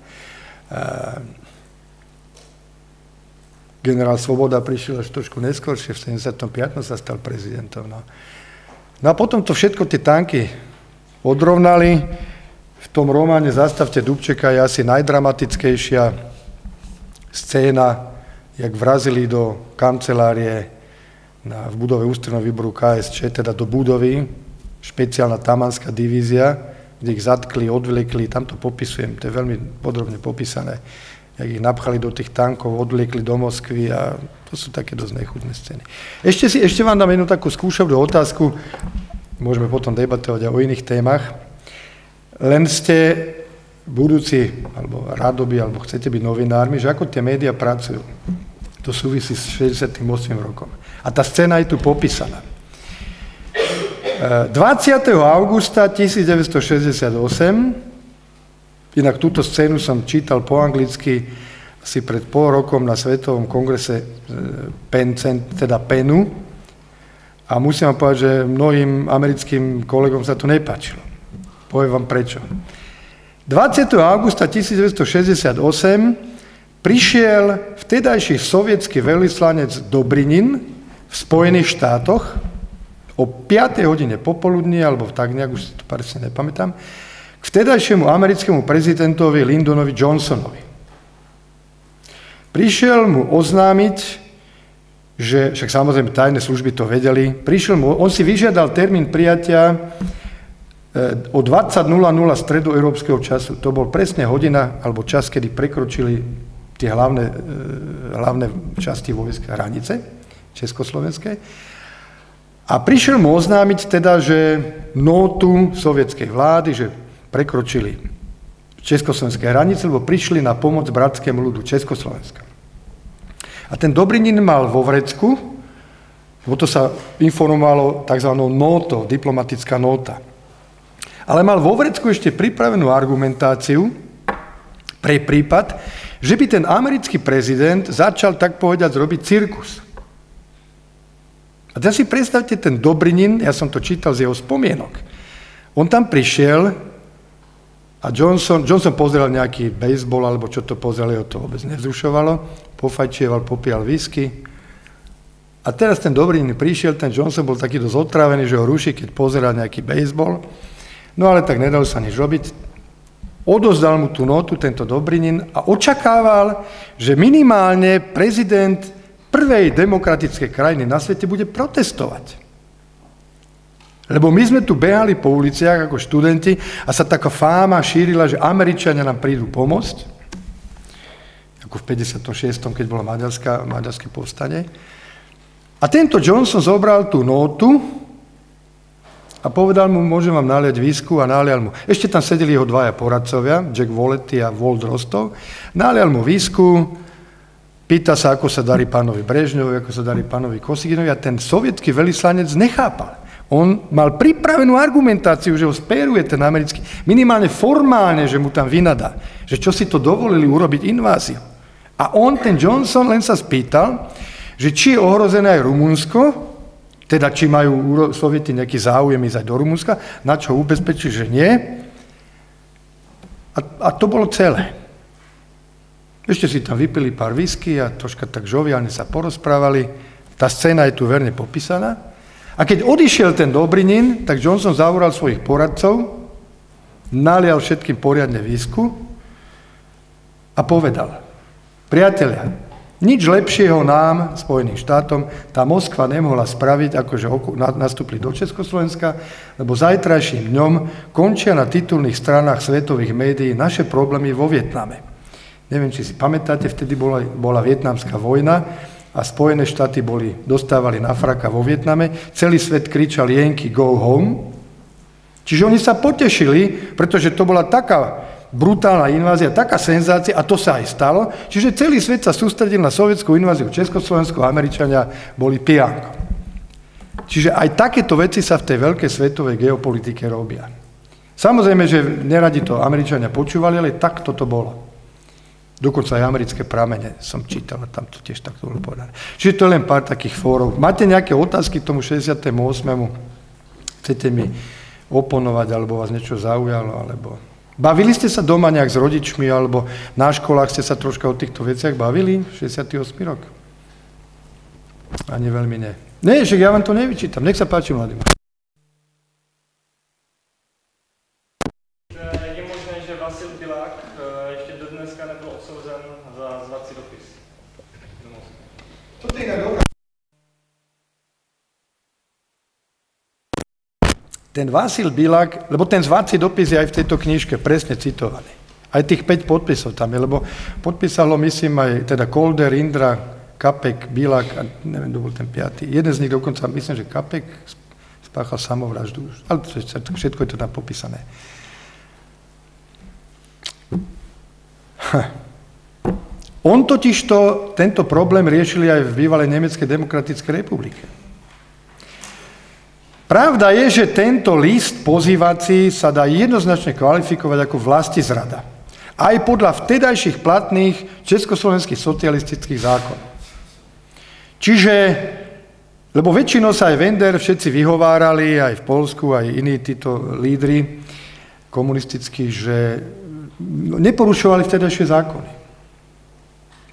Generál Svoboda prišiel až trošku neskôršie, v 75. sa stal prezidentom. No a potom to všetko tie tanky odrovnali. V tom románe Zastavte Dubčeka je asi najdramatickejšia scéna, jak vrazili do kancelárie v budove ústredného výboru KSČ, teda do budovy, špeciálna tamanská divízia, kde ich zatkli, odvliekli, tam to popisujem, to je veľmi podrobne popísané, jak ich napchali do tých tankov, odvliekli do Moskvy a to sú také dosť nechutné scény. Ešte vám dám jednu takú skúšavú otázku, môžeme potom debatovať o iných témach. Len ste budúci, alebo rádoby, alebo chcete byť novinármi, že ako tie médiá pracujú. To súvisí s 68. rokom. A tá scéna je tu popísaná. 20. augusta 1968, inak túto scénu som čítal po anglicky asi pred pol rokom na Svetovom kongrese PENu a musím vám povedať, že mnohým americkým kolegom sa to nepáčilo. Poviem vám prečo. 20. augusta 1968 prišiel vtedajší sovietský veľvyslanec Dobrinin v Spojených štátoch o 5. hodine popoludní, alebo tak nejak, už si to presne nepamätám, k vtedajšiemu americkému prezidentovi Lyndonovi Johnsonovi. prišiel mu oznámiť, že, však samozrejme tajné služby to vedeli, on si vyžiadal termín prijatia o 20:00 stredoeurópskeho času. To bol presne hodina alebo čas, kedy prekročili tie hlavné časti vojska hranice československej. A prišiel mu oznámiť teda, že nótu sovietskej vlády, že prekročili československé hranice, lebo prišli na pomoc bratskému ľudu Československa. A ten Dobrynin mal vo vrecku, lebo to sa informovalo tzv. Nótou, diplomatická nóta. Ale mal vo vrecku ešte pripravenú argumentáciu pre prípad, že by ten americký prezident začal, tak povedať, robiť cirkus. A teraz si predstavte ten Dobrynin, ja som to čítal z jeho spomienok. On tam prišiel a Johnson pozeral nejaký bejsbol, alebo čo to pozeral, jeho to vôbec nevzrušovalo, pofajčieval, popíjal whisky. A teraz ten Dobrynin prišiel, ten Johnson bol taký dosť otrávený, že ho ruší, keď pozeral nejaký bejsbol. No ale tak nedalo sa nič robiť. Odozdal mu tú notu, tento Dobrynin, a očakával, že minimálne prezident prvej demokratickej krajiny na svete bude protestovať. Lebo my sme tu behali po uliciach ako študenti a sa taká fáma šírila, že Američania nám prídu pomôcť, ako v 56., keď bolo maďarské povstanie. A tento Johnson zobral tú nótu a povedal mu, môžem vám naliať visku, a nalial mu. Ešte tam sedeli jeho dvaja poradcovia, Jack Volety a Walt Rostov. Nalial mu visku, pýta sa, ako sa darí pánovi Brežňovi, ako sa darí pánovi Kosyginovi, a ten sovietský veľvyslanec nechápal. On mal pripravenú argumentáciu, že ho spéruje ten americký, minimálne formálne, že mu tam vynadá, že čo si to dovolili urobiť inváziu. A on, ten Johnson, len sa spýtal, že či je ohrozené aj Rumunsko, teda či majú Sovieti nejaký záujem ísť aj do Rumunska, na čo ho ubezpečil, že nie. A to bolo celé. Ešte si tam vypili pár whisky a troška tak žoviálne sa porozprávali. Tá scéna je tu verne popísaná. A keď odišiel ten Dobrynin, tak Johnson zavolal svojich poradcov, nalial všetkým poriadne whisky a povedal: priatelia, nič lepšieho nám, Spojeným štátom, tá Moskva nemohla spraviť, ako že nastúpili do Československa, lebo zajtrajším dňom končia na titulných stranách svetových médií naše problémy vo Vietname. Neviem, či si pamätáte, vtedy bola vietnamská vojna a Spojené štáty dostávali na fraka vo Vietname. Celý svet kričal Yankee go home. Čiže oni sa potešili, pretože to bola taká brutálna invázia, taká senzácia, a to sa aj stalo. Čiže celý svet sa sústredil na sovietskú inváziu Československu a Američania boli pijanko. Čiže aj takéto veci sa v tej veľkej svetovej geopolitike robia. Samozrejme, že neradi to Američania počúvali, ale takto to bolo. Dokonca aj americké pramene som čítal, a tam to tiež takto bolo povedané. Čiže to je len pár takých fórov. Máte nejaké otázky k tomu 68. Chcete mi oponovať, alebo vás niečo zaujalo, alebo... Bavili ste sa doma nejak s rodičmi, alebo na školách ste sa troška o týchto veciach bavili? 68. rok? Ani veľmi nie. Nie, že ja vám to nevyčítam. Nech sa páči, mladý. Je možné, že Vasil Bilák ještě do dneska nebyl odsouzen za zvací dopis. Toto je dobré. Ten Vasil Bilák, lebo ten zvací dopis je aj v tejto knižke presne citovaný. Aj tých 5 podpisov tam je, lebo podpísalo, myslím, aj teda Kolder, Indra, Kapek, Bilák a neviem, kto bol ten 5. Jeden z nich dokonca, myslím, že Kapek spáchal samovraždu. Ale všetko je to tam popísané. On totižto tento problém riešili aj v bývalej Nemeckej demokratickej republike. Pravda je, že tento list pozývací sa dá jednoznačne kvalifikovať ako vlastizrada. Aj podľa vtedajších platných československých socialistických zákonov. Čiže, lebo väčšinou sa aj Vender všetci vyhovárali, aj v Poľsku, aj iní títo lídri komunistickí, že neporušovali vtedajšie zákony.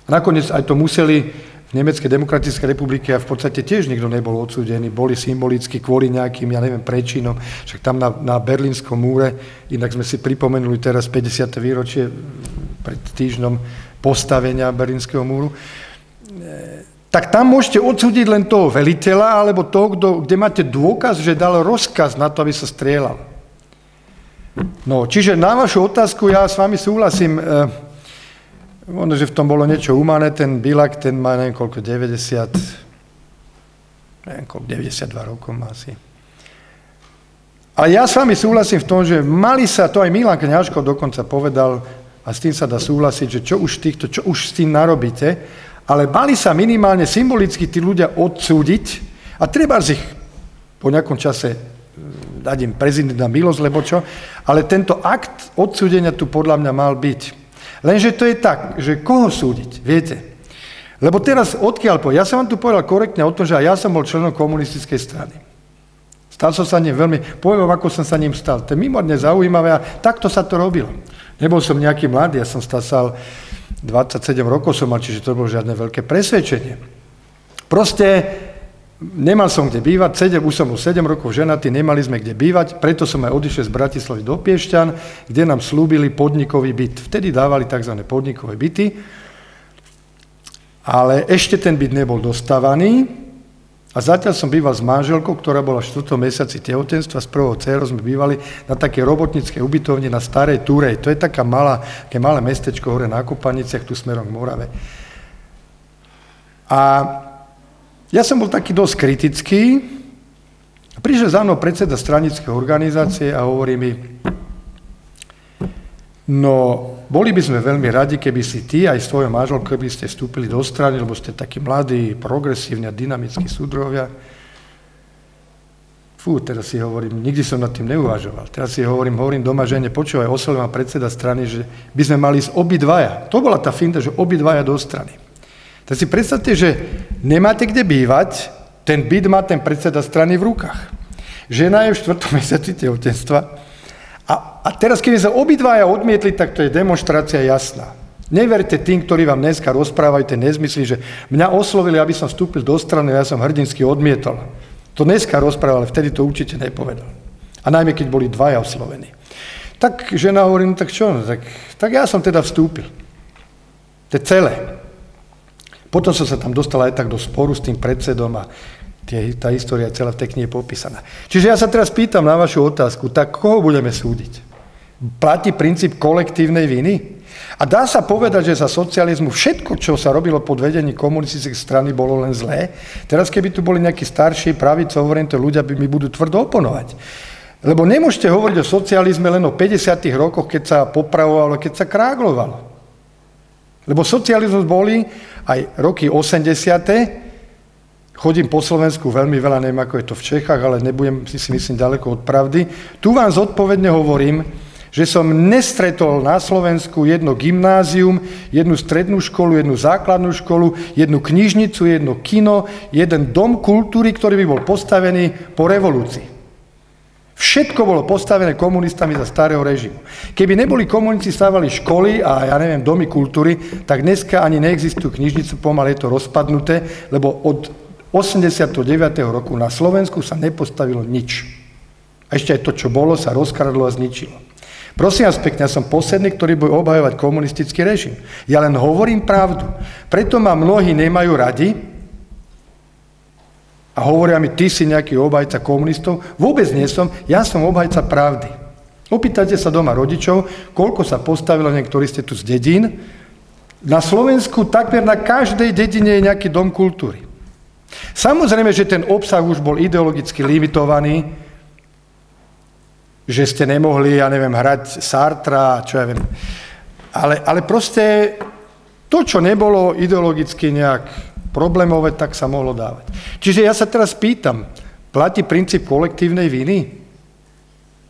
Nakoniec aj to museli v Nemeckej demokratickej republike, a v podstate tiež nikto nebol odsúdený, boli symbolicky kvôli nejakým, ja neviem, prečinom, však tam na Berlínskom múre, inak sme si pripomenuli teraz 50. výročie pred týždňom postavenia Berlínskeho múru, tak tam môžete odsúdiť len toho veliteľa, alebo toho, kde máte dôkaz, že dal rozkaz na to, aby sa strieľal. No, čiže na vašu otázku ja s vami súhlasím, možno, že v tom bolo niečo umané, ten Bilak, ten má neviem koľko, 92 rokov má asi. Ale ja s vami súhlasím v tom, že mali sa, to aj Milan Kňažko dokonca povedal, a s tým sa dá súhlasiť, že čo už s tým narobíte, ale mali sa minimálne symbolicky tí ľudia odsúdiť a treba ich po nejakom čase dať im prezidenta milosť, lebo čo, ale tento akt odsúdenia tu podľa mňa mal byť. Lenže to je tak, že koho súdiť, viete? Lebo teraz odkiaľ ja som vám tu povedal korektne o tom, že aj ja som bol členom komunistickej strany. Stal som sa ním veľmi, poviem, ako som sa ním stal. To je mimoriadne zaujímavé a takto sa to robilo. Nebol som nejaký mladý, ja som stal 27 rokov som mal, čiže to bolo žiadne veľké presvedčenie. Proste nemal som kde bývať, už som bol 7 rokov ženatý, nemali sme kde bývať, preto som aj odišiel z Bratislavy do Piešťan, kde nám slúbili podnikový byt. Vtedy dávali tzv. Podnikové byty, ale ešte ten byt nebol dostávaný a zatiaľ som býval s manželkou, ktorá bola v 4. mesiaci tehotenstva, s prvou dcérou sme bývali na takej robotníckej ubytovni na Starej Turej. To je také malé mestečko hore na Kopaniciach, tu smerom k Morave. A ja som bol taký dosť kritický. Prišiel za mnou predseda stranickej organizácie a hovorí mi, no, boli by sme veľmi radi, keby si ty aj svojou manželkou, keby ste vstúpili do strany, lebo ste takí mladí, progresívni a dynamickí súdruhovia. Teraz si hovorím, nikdy som nad tým neuvažoval. Teraz si hovorím doma žene, počúvaj, oslovil ma predseda strany, že by sme mali ísť obidvaja. To bola tá finta, že obidvaja do strany. Tak si predstavte, že nemáte kde bývať, ten byt má ten predseda strany v rukách. Žena je v 4. mesiaci tehotenstva a teraz, keď sa obidvaja odmietli, tak to je demonštrácia jasná. Neverte tým, ktorí vám dneska rozprávajú tie nezmysly, že mňa oslovili, aby som vstúpil do strany, ja som hrdinsky odmietol. To dneska rozprával, ale vtedy to určite nepovedal. A najmä, keď boli dvaja oslovení. Tak žena hovorí, no tak čo, tak ja som teda vstúpil. To je celé. Potom som sa tam dostal aj tak do sporu s tým predsedom a tá história je celá v tej knihe popísaná. Čiže ja sa teraz pýtam na vašu otázku, tak koho budeme súdiť? Platí princíp kolektívnej viny? A dá sa povedať, že za socializmu všetko, čo sa robilo pod vedením komunistickej strany, bolo len zlé? Teraz, keby tu boli nejakí starší pravicohovorení, ľudia by mi budú tvrdo oponovať. Lebo nemôžete hovoriť o socializme len o 50. rokoch, keď sa popravovalo, keď sa kráglovalo. Lebo socializmus boli aj roky 80. Chodím po Slovensku veľmi veľa, neviem, ako je to v Čechách, ale nebudem si myslím ďaleko od pravdy. Tu vám zodpovedne hovorím, že som nestretol na Slovensku jedno gymnázium, jednu strednú školu, jednu základnú školu, jednu knižnicu, jedno kino, jeden dom kultúry, ktorý by bol postavený po revolúcii. Všetko bolo postavené komunistami za starého režimu. Keby neboli komunisti stavali školy a ja neviem, domy kultúry, tak dneska ani neexistujú knižnice, pomaly je to rozpadnuté, lebo od 89. roku na Slovensku sa nepostavilo nič. A ešte aj to, čo bolo, sa rozkradlo a zničilo. Prosím vás pekne, ja som posledný, ktorý bude obhajovať komunistický režim. Ja len hovorím pravdu. Preto ma mnohí nemajú radi, a hovoria mi, ty si nejaký obhajca komunistov. Vôbec nie som, ja som obhajca pravdy. Opýtajte sa doma rodičov, koľko sa postavilo, niektorí ste tu z dedín. Na Slovensku takmer na každej dedine je nejaký dom kultúry. Samozrejme, že ten obsah už bol ideologicky limitovaný, že ste nemohli, ja neviem, hrať Sartra, čo ja viem. Ale proste to, čo nebolo ideologicky nejak problémové, tak sa mohlo dávať. Čiže ja sa teraz pýtam, platí princíp kolektívnej viny?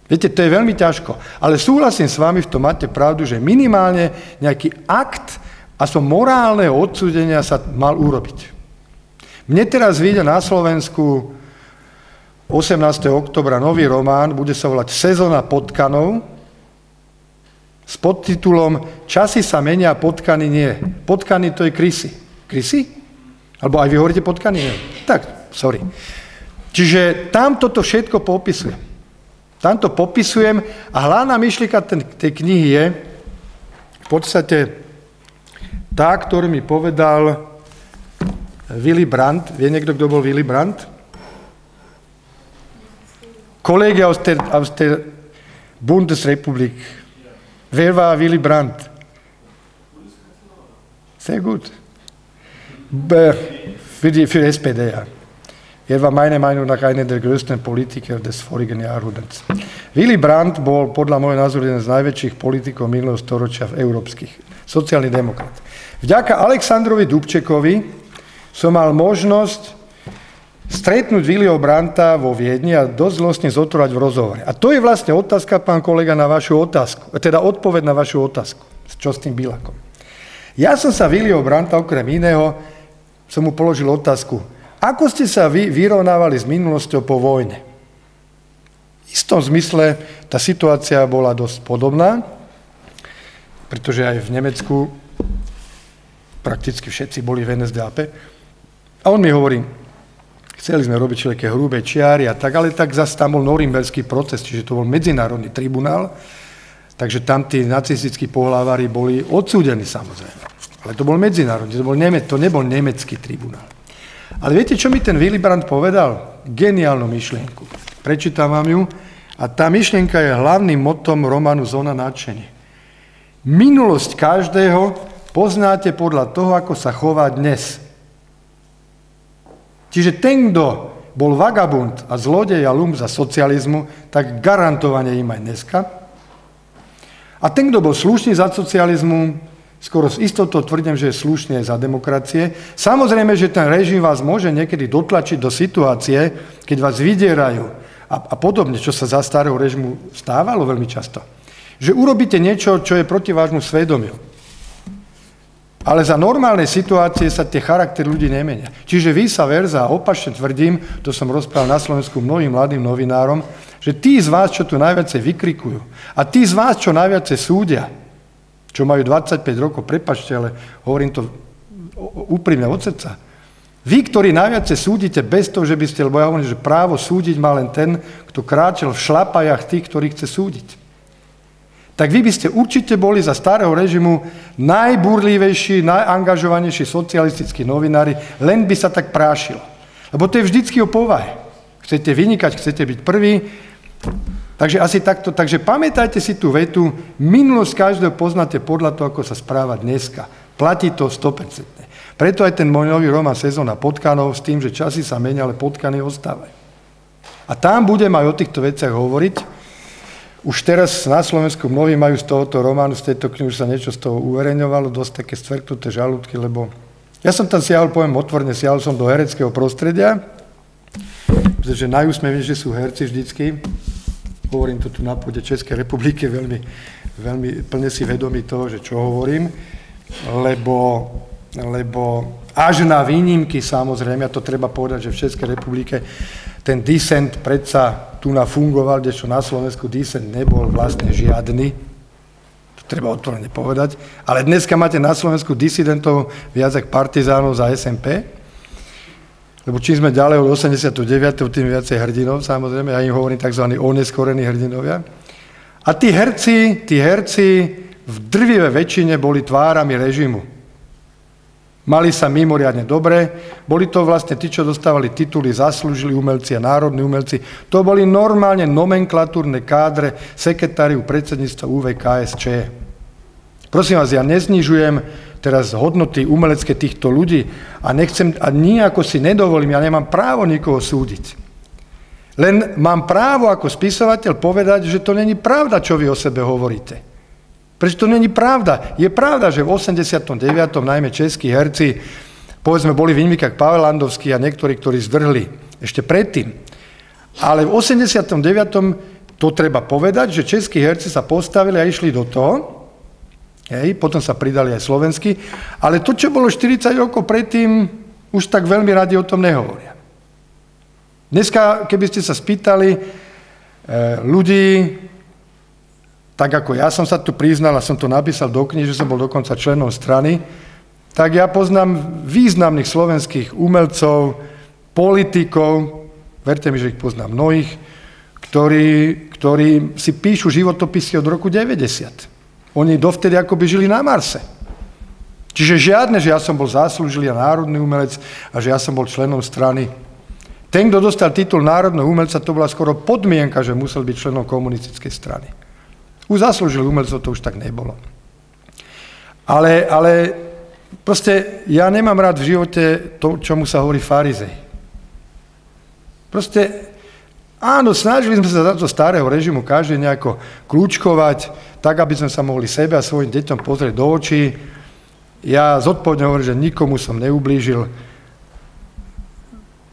Viete, to je veľmi ťažko. Ale súhlasím s vami, v tom máte pravdu, že minimálne nejaký akt aspoň morálneho odsúdenia sa mal urobiť. Mne teraz vyjde na Slovensku 18. októbra nový román, bude sa volať Sezóna potkanov, s podtitulom Časy sa menia, potkany nie. Potkany to je krysy. Krysy? Alebo aj vy hovoríte potkany? Nie. Tak, sorry. Čiže tam toto všetko popisujem. Tam to popisujem a hlavná myšlienka tej knihy je, podstate tá, ktorú mi povedal Willy Brandt. Vie niekto, kto bol Willy Brandt? Kollege aus der Bundesrepublik. Wer war Willy Brandt? Sehr gut. Für SPD, ja. Er war meiner Meinung nach einer der größten Politiker des vorigen Jahrhunderts. Willy Brandt bol podľa môjho názoru jeden z najväčších politikov minulého storočia v európskych. Sociálny demokrat. Vďaka Alexandrovi Dubčekovi som mal možnosť stretnúť Willyho Brandta vo Viedni a dosť zlostne zotrvať v rozhovore. A to je vlastne otázka, pán kolega, na vašu otázku. Teda odpoveď na vašu otázku. Čo s tým Bilakom? Ja som sa Willyho Brandta okrem iného, som mu položil otázku, ako ste sa vy vyrovnávali s minulosťou po vojne? V istom zmysle tá situácia bola dosť podobná, pretože aj v Nemecku prakticky všetci boli v NSDAP. A on mi hovorí, chceli sme robiť všelijaké hrubé čiary a tak, ale tak zase tam bol Norimberský proces, čiže to bol medzinárodný tribunál, takže tam tí nacistickí pohlávari boli odsúdení samozrejme. Ale to bol medzinárodný, to nebol nemecký tribunál. Ale viete, čo mi ten Willy Brandt povedal? Geniálnu myšlienku. Prečítam vám ju a tá myšlienka je hlavným motom románu Zóna nadšenia. Minulosť každého poznáte podľa toho, ako sa chová dnes. Čiže ten, kto bol vagabund a zlodej a lump za socializmu, tak garantovane im aj dneska. A ten, kto bol slušný za socializmu, skoro s istotou tvrdím, že je slušný aj za demokracie. Samozrejme, že ten režim vás môže niekedy dotlačiť do situácie, keď vás vydierajú a podobne, čo sa za starého režimu stávalo veľmi často. Že urobíte niečo, čo je proti vášmu svedomiu. Ale za normálne situácie sa tie charaktery ľudí nemenia. Čiže vice versa, opačne tvrdím, to som rozprával na Slovensku mnohým mladým novinárom, že tí z vás, čo tu najviacej vykrikujú a tí z vás, čo najviacej súdia, čo majú 25 rokov, prepáčte, ale hovorím to úprimne od srdca. Vy, ktorí najviacej súdite bez toho, že by ste, lebo ja hovorím, že právo súdiť má len ten, kto kráčal v šlapajach tých, ktorých chce súdiť. Tak vy by ste určite boli za starého režimu najburlivejší, najangažovanejší socialistickí novinári, len by sa tak prášilo. Lebo to je vždycky o povahe. Chcete vynikať, chcete byť prvý. Takže asi takto. Takže pamätajte si tú vetu, minulosť každého poznáte podľa toho, ako sa správa dneska. Platí to 100%. Preto aj ten môj nový román Sezóna potkanov s tým, že časy sa menia, ale potkany ostávajú. A tam budem aj o týchto veciach hovoriť. Už teraz na Slovensku mnohí majú z tohoto románu, z tejto knihy, už sa niečo z toho uverejňovalo, dosť také stvrknuté žalúdky, lebo ja som tam siahol, poviem otvorene, siahol som do hereckého prostredia, pretože najúsmevnejšie sú herci vždycky. Hovorím to tu na pôde Českej republiky, veľmi plne si vedomý toho, že čo hovorím, lebo až na výnimky, samozrejme, a to treba povedať, že v Českej republike ten dissent predsa tu nafungoval, kdežto na Slovensku dissent nebol vlastne žiadny. To treba otvorene povedať. Ale dneska máte na Slovensku disidentov viac ako partizánov za SMP. Lebo čím sme ďalej od 89. tým viacej hrdinov, samozrejme. Ja im hovorím tzv. Oneskorení hrdinovia. A tí herci v drvivej väčšine boli tvárami režimu. Mali sa mimoriadne dobre, boli to vlastne tí, čo dostávali tituly zaslúžili umelci a národní umelci. To boli normálne nomenklatúrne kádre sekretáriu predsedníctva UVKSČ. Prosím vás, ja neznižujem teraz hodnoty umelecké týchto ľudí a nechcem, a nijako si nedovolím, ja nemám právo nikoho súdiť. Len mám právo ako spisovateľ povedať, že to není pravda, čo vy o sebe hovoríte. Prečo to není pravda? Je pravda, že v 89. najmä českí herci, povedzme, boli výnimky ako Pavel Landovský a niektorí, ktorí zdrhli ešte predtým. Ale v 89. to treba povedať, že českí herci sa postavili a išli do toho, potom sa pridali aj slovenskí, ale to, čo bolo 40 rokov predtým, už tak veľmi radi o tom nehovoria. Dneska, keby ste sa spýtali ľudí, tak ako ja som sa tu priznal a som to napísal do knihy, že som bol dokonca členom strany, tak ja poznám významných slovenských umelcov, politikov, verte mi, že ich poznám mnohých, ktorí si píšu životopisy od roku 90. Oni dovtedy akoby žili na Marse. Čiže žiadne, že ja som bol záslužilý a národný umelec a že ja som bol členom strany. Ten, kto dostal titul národného umelca, to bola skoro podmienka, že musel byť členom komunistickej strany. U zaslúžilých umelcov to už tak nebolo. Ale proste ja nemám rád v živote to, čomu sa hovorí farizej. Proste áno, snažili sme sa za to starého režimu každý nejako kľúčkovať, tak, aby sme sa mohli sebe a svojim deťom pozrieť do očí. Ja zodpovedne hovorím, že nikomu som neublížil.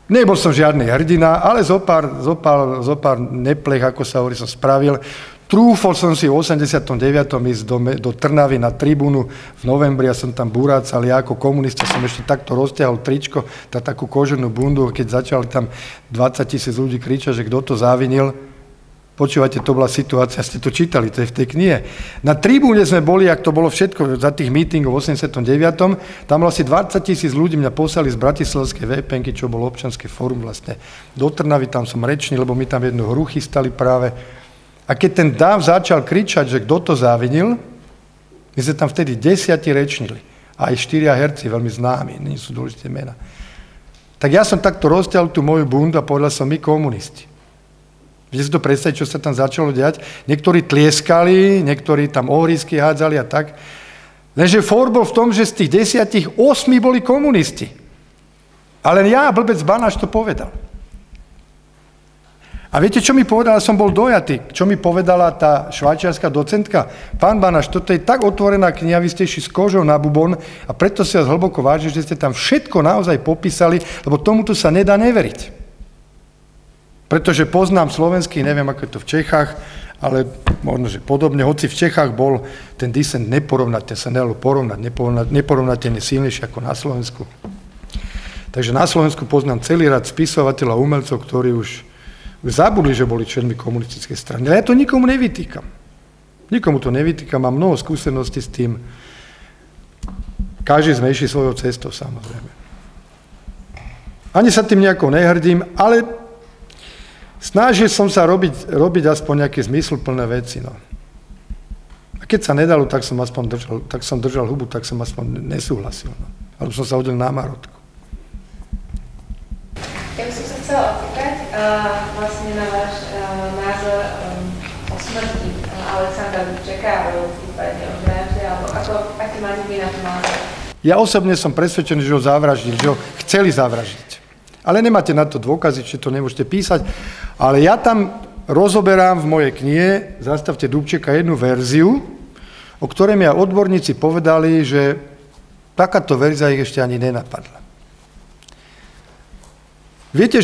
Nebol som žiadny hrdina, ale zopár neplech, ako sa hovorí, som spravil. Trúfol som si v 89. ísť do Trnavy na tribúnu v novembri a som tam burácal. Ja ako komunista som ešte takto roztiahol tričko, takú koženú bundu, keď začali tam 20 000 ľudí kričať, že kto to závinil. Počúvate, to bola situácia, ste to čítali, to je v tej knihe. Na tribúne sme boli, ak to bolo všetko za tých mítingov v 89. Tam bolo asi 20 000 ľudí, mňa poslali z Bratislavskej VPNky, čo bolo občianske fórum vlastne. Do Trnavy tam som rečnil, lebo my tam jednu hru chystali práve. A keď ten dáv začal kričať, že kto to závinil, my sme tam vtedy 10 rečnili. Aj 4 herci, veľmi známi, nie sú dôležité mená. Tak ja som takto rozťahol tú moju bundu a povedal som, my komunisti. Viete si to predstaviť, čo sa tam začalo diať? Niektorí tlieskali, niektorí tam ohrízky hádzali a tak. Lenže fór bol v tom, že z tých 10 8 boli komunisti. Ale ja, blbec Banáš, to povedal. A viete, čo mi povedala? Som bol dojatý. Čo mi povedala tá švajčiarska docentka? Pán Banáš, toto je tak otvorená kniha, vy ste išli s kožou na bubon a preto si vás hlboko vážim, že ste tam všetko naozaj popísali, lebo tomuto sa nedá neveriť. Pretože poznám slovenský, neviem, ako je to v Čechách, ale možno, že podobne, hoci v Čechách bol ten disent neporovnateľný, sa nedalo porovnať, neporovnateľne silnejší ako na Slovensku. Takže na Slovensku poznám celý rad spisovateľov a umelcov, ktorí už zabudli, že boli členmi komunistickej strany. Ale ja to nikomu nevytýkam. Nikomu to nevytýkam, mám mnoho skúseností s tým. Každý sme išli svojou cestou, samozrejme. Ani sa tým nejako nehrdím, ale snažil som sa robiť aspoň nejaké zmysluplné veci. No. A keď sa nedalo, tak som držal hubu, tak som aspoň nesúhlasil. No. Ale som sa hodil na marotku. Ja by som sa chcela opýtať vlastne na váš názor o smrti Alexandra Dubčeka alebo prípadne o vražde, alebo aký máte vy na to názor? Ja osobne som presvedčený, že ho zavraždili, že ho chceli zavraždiť. Ale nemáte na to dôkazy, či to nemôžete písať. Ale ja tam rozoberám v mojej knihe Zastavte Dubčeka jednu verziu, o ktorej mi aj odborníci povedali, že takáto verzia ich ešte ani nenapadla. Viete,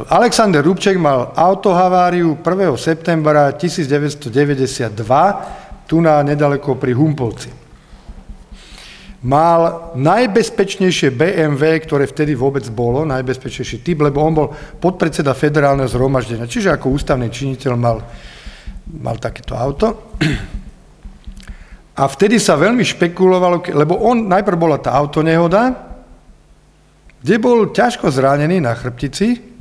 Alexander Dubček mal autohaváriu 1. septembra 1992 tu na nedaleko pri Humpolci. Mal najbezpečnejšie BMW, ktoré vtedy vôbec bolo, najbezpečnejší typ, lebo on bol podpredseda federálneho zhromaždenia, čiže ako ústavný činiteľ mal takéto auto. A vtedy sa veľmi špekulovalo, lebo najprv bola tá autonehoda, kde bol ťažko zranený na chrbtici,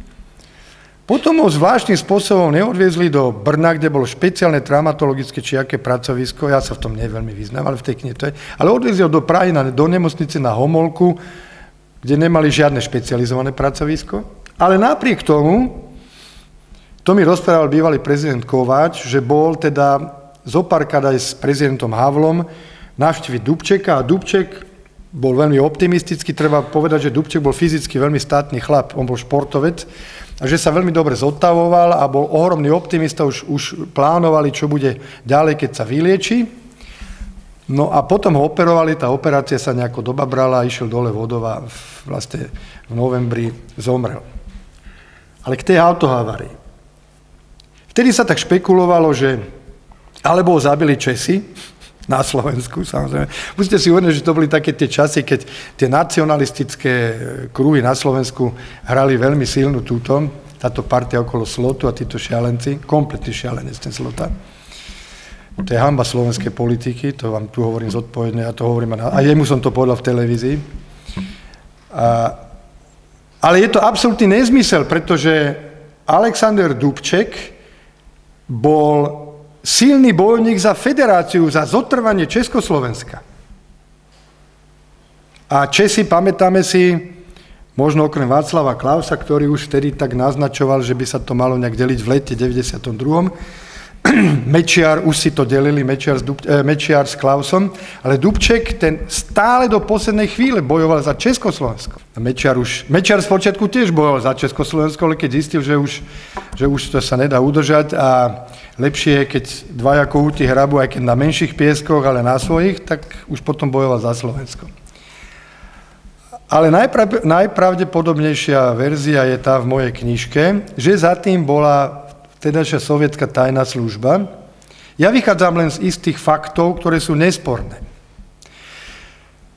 potom ho zvláštnym spôsobom neodviezli do Brna, kde bolo špeciálne traumatologické či aké pracovisko, ja sa v tom neveľmi vyznám, ale v tej knihe to je, ale odviezli ho do Prahy do nemocnice na Homolku, kde nemali žiadne špecializované pracovisko, ale napriek tomu, to mi rozprával bývalý prezident Kováč, že bol teda zopárkrát aj s prezidentom Havlom navštíviť Dubčeka a Dubček bol veľmi optimistický, treba povedať, že Dubček bol fyzicky veľmi státny chlap, on bol športovec, a že sa veľmi dobre zotavoval a bol ohromný optimista, už plánovali, čo bude ďalej, keď sa vylieči. No a potom ho operovali, tá operácia sa nejako dobabrala, išiel dole vodov a vlastne v novembri zomrel. Ale k tej autohavárii. Vtedy sa tak špekulovalo, že alebo ho zabili Česi, na Slovensku, samozrejme. Musíte si uvedomiť, že to boli také tie časy, keď tie nacionalistické kruhy na Slovensku hrali veľmi silnú táto partia okolo Slotu a títo šialenci, kompletný šialenec ten Slota. To je hanba slovenskej politiky, to vám tu hovorím zodpovedne, ja to hovorím a jemu som to povedal v televízii. Ale je to absolútny nezmysel, pretože Alexander Dubček bol silný bojovník za federáciu, za zotrvanie Československa. A Česi, pamätáme si, možno okrem Václava Klausa, ktorý už vtedy tak naznačoval, že by sa to malo nejak deliť v lete 92. Mečiar, už si to delili, Mečiar s Klausom, ale Dubček ten stále do poslednej chvíle bojoval za Československo. A Mečiar spočiatku tiež bojoval za Československo, ale keď zistil, že už to sa nedá udržať a lepšie je, keď dvaja kohúti hrabu, aj keď na menších pieskoch, ale na svojich, tak už potom bojoval za Slovensko. Ale najpravdepodobnejšia verzia je tá v mojej knižke, že za tým bola vtedajšia sovietská tajná služba. Ja vychádzam len z istých faktov, ktoré sú nesporné.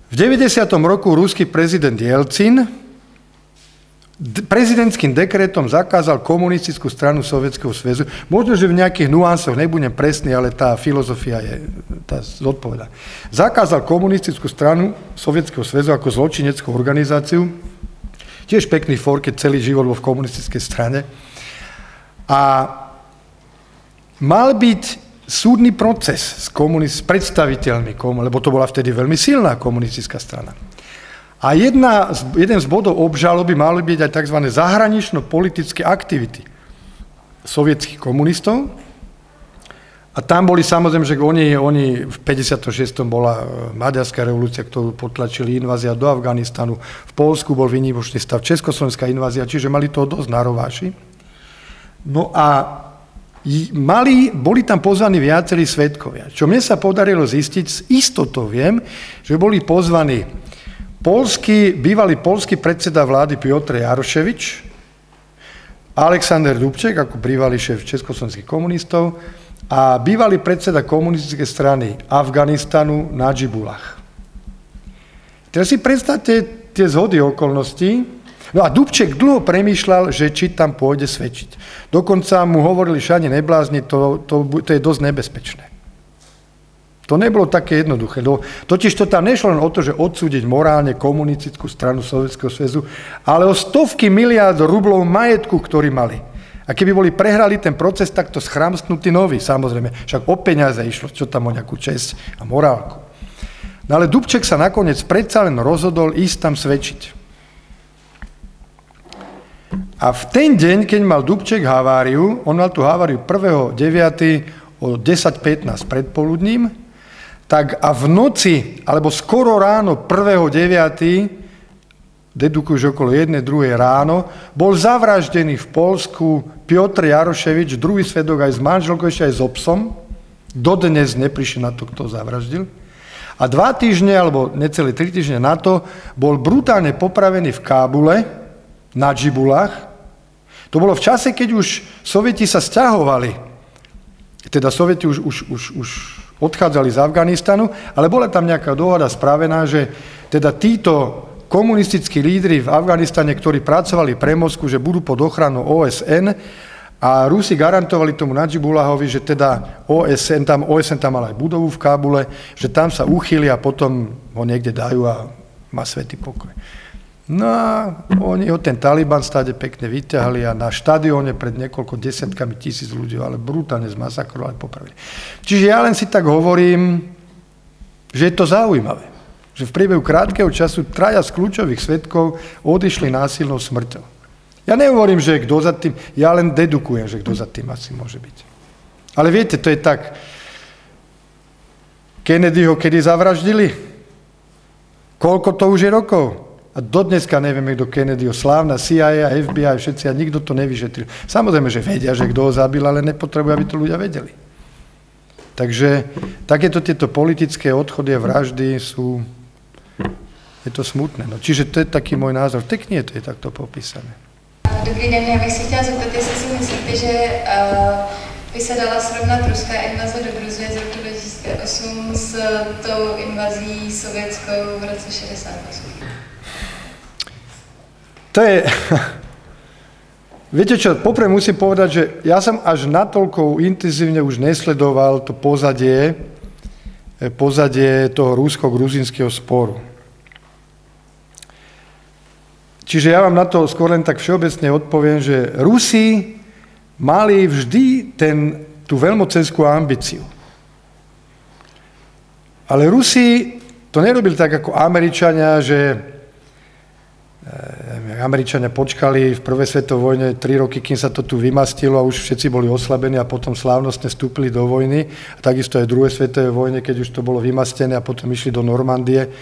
V 90. roku ruský prezident Jelcin prezidentským dekretom zakázal komunistickú stranu Sovietskeho zväzu. Možno, že v nejakých nuansoch, nebudem presný, ale tá filozofia je tá zodpovedá. Zakázal komunistickú stranu Sovietskeho zväzu ako zločineckú organizáciu. Tiež pekný for, keď celý život bol v komunistickej strane. A mal byť súdny proces s predstaviteľmi, lebo to bola vtedy veľmi silná komunistická strana. A jeden z bodov obžaloby mali byť aj tzv. Zahranično-politické aktivity sovietských komunistov. A tam boli samozrejme, že oni v 56. bola Maďarská revolúcia, ktorú potlačili, invázia do Afganistanu, v Poľsku bol výnimočný stav, československá invázia, čiže mali toho dosť na rováši. No a boli tam pozvaní viacerí svedkovia. Čo mne sa podarilo zistiť, s istotou viem, že boli pozvaní bývalý poľský predseda vlády Piotr Jaroševič, Alexander Dubček ako bývalý šéf československých komunistov a bývalý predseda komunistickej strany Afganistanu Nadžibullah. Teraz si predstavte tie zhody okolností. No a Dubček dlho premýšľal, že či tam pôjde svedčiť. Dokonca mu hovorili, že ani neblázni, to je dosť nebezpečné. To nebolo také jednoduché. Totiž to tam nešlo len o to, že odsúdiť morálne komunistickú stranu Sovietskeho zväzu, ale o stovky miliárd rublov majetku, ktorý mali. A keby boli prehrali ten proces, tak to schramstnutí noví, samozrejme. Však o peniaze išlo, čo tam o nejakú česť a morálku. No ale Dubček sa nakoniec predsa len rozhodol ísť tam svedčiť. A v ten deň, keď mal Dubček haváriu, on mal tú haváriu 1.9. o 10.15 predpoludním, tak a v noci, alebo skoro ráno 1.9., dedukujú, že okolo 1.2. ráno, bol zavraždený v Poľsku Piotr Jaroševič, druhý svedok aj s manželkou, ešte aj s obsom. Dodnes neprišli na to, kto zavraždil. A 2 týždne, alebo necelé 3 týždne na to, bol brutálne popravený v Kábule, na Džibulách. To bolo v čase, keď už Sovieti sa sťahovali. Teda Sovieti už odchádzali z Afganistanu, ale bola tam nejaká dohoda spravená, že teda títo komunistickí lídri v Afganistane, ktorí pracovali pre Moskvu, že budú pod ochranou OSN a Rusi garantovali tomu Nadžibulahovi, že teda OSN tam mal aj budovu v Kábule, že tam sa uchýli a potom ho niekde dajú a má svätý pokoj. No a oni ho ten Taliban stáde pekne vyťahli a na štadióne pred niekoľko desiatkami tisíc ľudí, ale brutálne zmasakrovali, popravili. Čiže ja len si tak hovorím, že je to zaujímavé, že v priebehu krátkeho času 3 z kľúčových svedkov odišli násilnou smrťou. Ja nehovorím, že kto za tým, ja len dedukujem, že kto za tým asi môže byť. Ale viete, to je tak, Kennedyho kedy zavraždili? Koľko to už je rokov? A dodneska nevieme, kto Kennedyho, slávna CIA a FBI, všetci, a nikto to nevyšetril. Samozrejme, že vedia, že kto ho zabil, ale nepotrebujú, aby to ľudia vedeli. Takže takéto tieto politické odchody a vraždy je to smutné. No, čiže to je taký môj názor. V tej knihe to je takto popísané. Dobrý den, já bych si chtěla zeptat, jestli si myslíte, že by se dala srovnat ruská invaze do Gruzie z roku 2008 s tou invazí sovětskou v roce 68? To je... Viete čo, poprvé musím povedať, že ja som až natoľko intenzívne už nesledoval to pozadie toho rusko-gruzínskeho sporu. Čiže ja vám na to skôr len tak všeobecne odpoviem, že Rusi mali vždy ten tú veľmocenskú ambíciu. Ale Rusi to nerobili tak ako Američania, že Američania počkali v prvej svetovej vojne 3 roky, kým sa to tu vymastilo a už všetci boli oslabení a potom slávnostne vstúpili do vojny. A takisto aj v druhej svetovej vojne, keď už to bolo vymastené a potom išli do Normandie,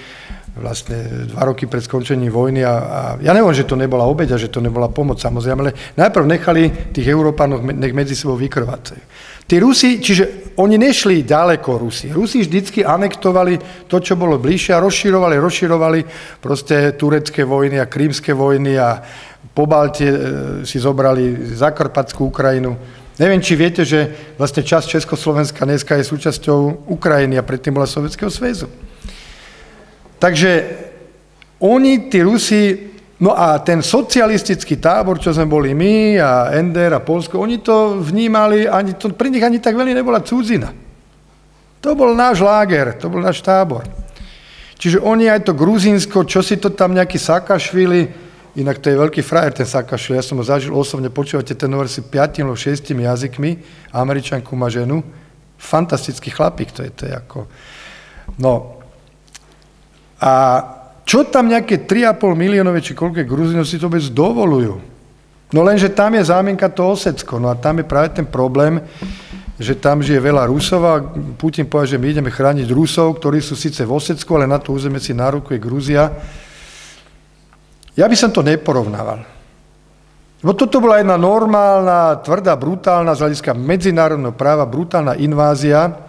vlastne 2 roky pred skončením vojny. A ja neviem, že to nebola obeť a že to nebola pomoc, samozrejme, ale najprv nechali tých Európanov nech medzi sebou vykrvácajú. Tí Rusi, čiže oni nešli ďaleko Rusi. Rusi vždycky anektovali to, čo bolo bližšie a rozširovali proste turecké vojny a krímske vojny a po Baltie si zobrali Zakarpatskú Ukrajinu. Neviem, či viete, že vlastne časť Československa dneska je súčasťou Ukrajiny a predtým bola Sovietskeho zväzu. Takže oni, tí Rusi, no a ten socialistický tábor, čo sme boli my a NDR a Poľsko, oni to vnímali, pre nich ani tak veľmi nebola cudzina. To bol náš láger, to bol náš tábor. Čiže oni aj to Gruzínsko, čo si to tam nejaký Saakašvili, inak to je veľký frajer ten Saakašvili, ja som ho zažil osobne, počúvate ten hovorí si 5 alebo 6 jazykmi, Američanku má ženu, fantastický chlapík, to je ako... No, a čo tam nejaké 3,5 miliónové, či koľko Gruzínov si to vôbec dovolujú? No lenže tam je zámienka to Osecko, no a tam je práve ten problém, že tam žije veľa Rusov a Putin povie, že my ideme chrániť Rusov, ktorí sú síce v Osecku, ale na to územie si nárokuje Gruzia. Ja by som to neporovnával. Lebo toto bola jedna normálna, tvrdá, brutálna, z hľadiska medzinárodného práva, brutálna invázia.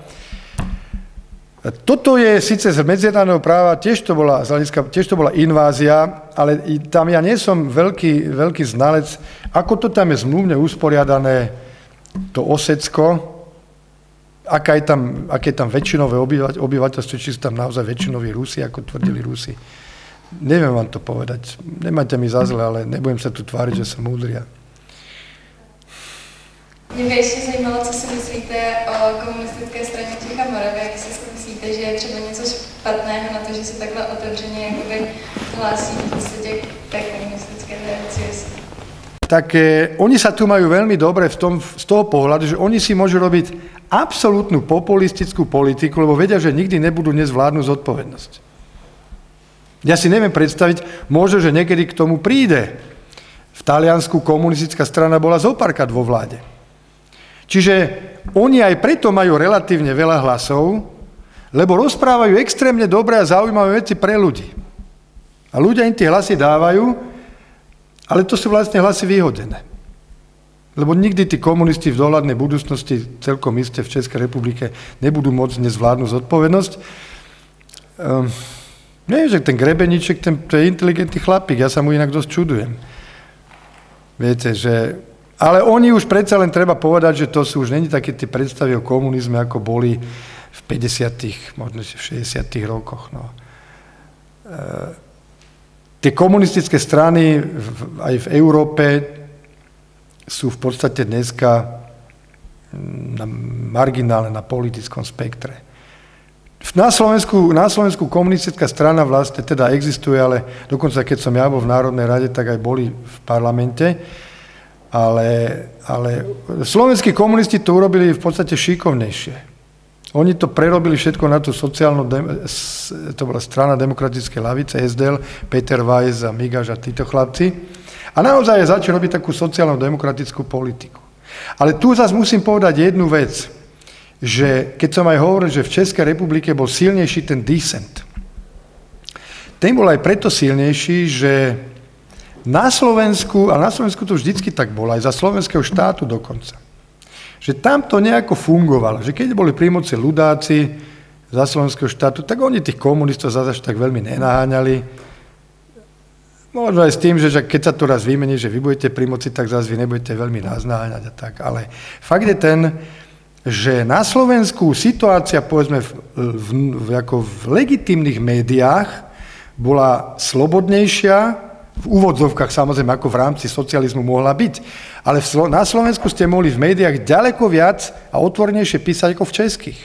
Toto je síce z medzinárodného práva, tiež to bola invázia, ale tam ja nie som veľký znalec, ako to tam je zmluvne usporiadané, to Osecko, aké je tam väčšinové obyvateľstvo, či sú tam naozaj väčšinoví Rusi, ako tvrdili Rusi. Neviem vám to povedať, nemáte mi za zle, ale nebudem sa tu tváriť, že som múdry. Mě by ještě zajímalo, co si myslíte o komunistické straně Čech a Moravy, jak si myslíte, že je třeba něco špatného na to, že se takhle otevřeně jakoby hlásí v podstatě k té komunistické tradici? Tak oni sa tu majú veľmi dobre z toho pohľadu, že oni si môžu robiť absolútnu populistickú politiku, lebo vedia, že nikdy nebudú dnes vládnu zodpovednosť. Ja si neviem predstaviť, možno, že niekedy k tomu príde. V Taliansku komunistická strana bola zopárkrát vo vláde. Čiže oni aj preto majú relatívne veľa hlasov, lebo rozprávajú extrémne dobré a zaujímavé veci pre ľudí. A ľudia im tie hlasy dávajú, ale to sú vlastne hlasy vyhodené. Lebo nikdy tí komunisti v dohľadnej budúcnosti, celkom isté v Českej republike, nebudú môcť dnes vládnu zodpovednosť. Neviem, že ten Grebeníček, to je inteligentný chlapík, ja sa mu inak dosť čudujem. Viete, že... Ale oni už predsa len treba povedať, že to sú už není také tie predstavy o komunizme, ako boli v 50., možno v 60. rokoch. No. Tie komunistické strany aj v Európe sú v podstate dneska marginálne na politickom spektre. Na Slovensku komunistická strana vlastne teda existuje, ale dokonca keď som ja bol v Národnej rade, tak aj boli v parlamente. Ale slovenskí komunisti to urobili v podstate šikovnejšie. Oni to prerobili všetko na tú sociálnu, to bola strana demokratické lavice, SDL, Peter Weiss a Migaš a títo chlapci. A naozaj začali robiť takú sociálno-demokratickú politiku. Ale tu zase musím povedať jednu vec, že keď som aj hovoril, že v Českej republike bol silnejší ten dissent, ten bol aj preto silnejší, že na Slovensku, a na Slovensku to vždycky tak bolo, aj za slovenského štátu dokonca, že tam to nejako fungovalo, že keď boli pri moci ľudáci za slovenského štátu, tak oni tých komunistov zase tak veľmi nenaháňali. Možno aj s tým, že keď sa to raz vymení, že vy budete pri moci, tak zase vy nebudete veľmi nás naháňať a tak. Ale fakt je ten, že na Slovensku situácia, povedzme, v legitímnych médiách bola slobodnejšia, v úvodzovkách samozrejme, ako v rámci socializmu mohla byť. Ale na Slovensku ste mohli v médiách ďaleko viac a otvornejšie písať ako v českých.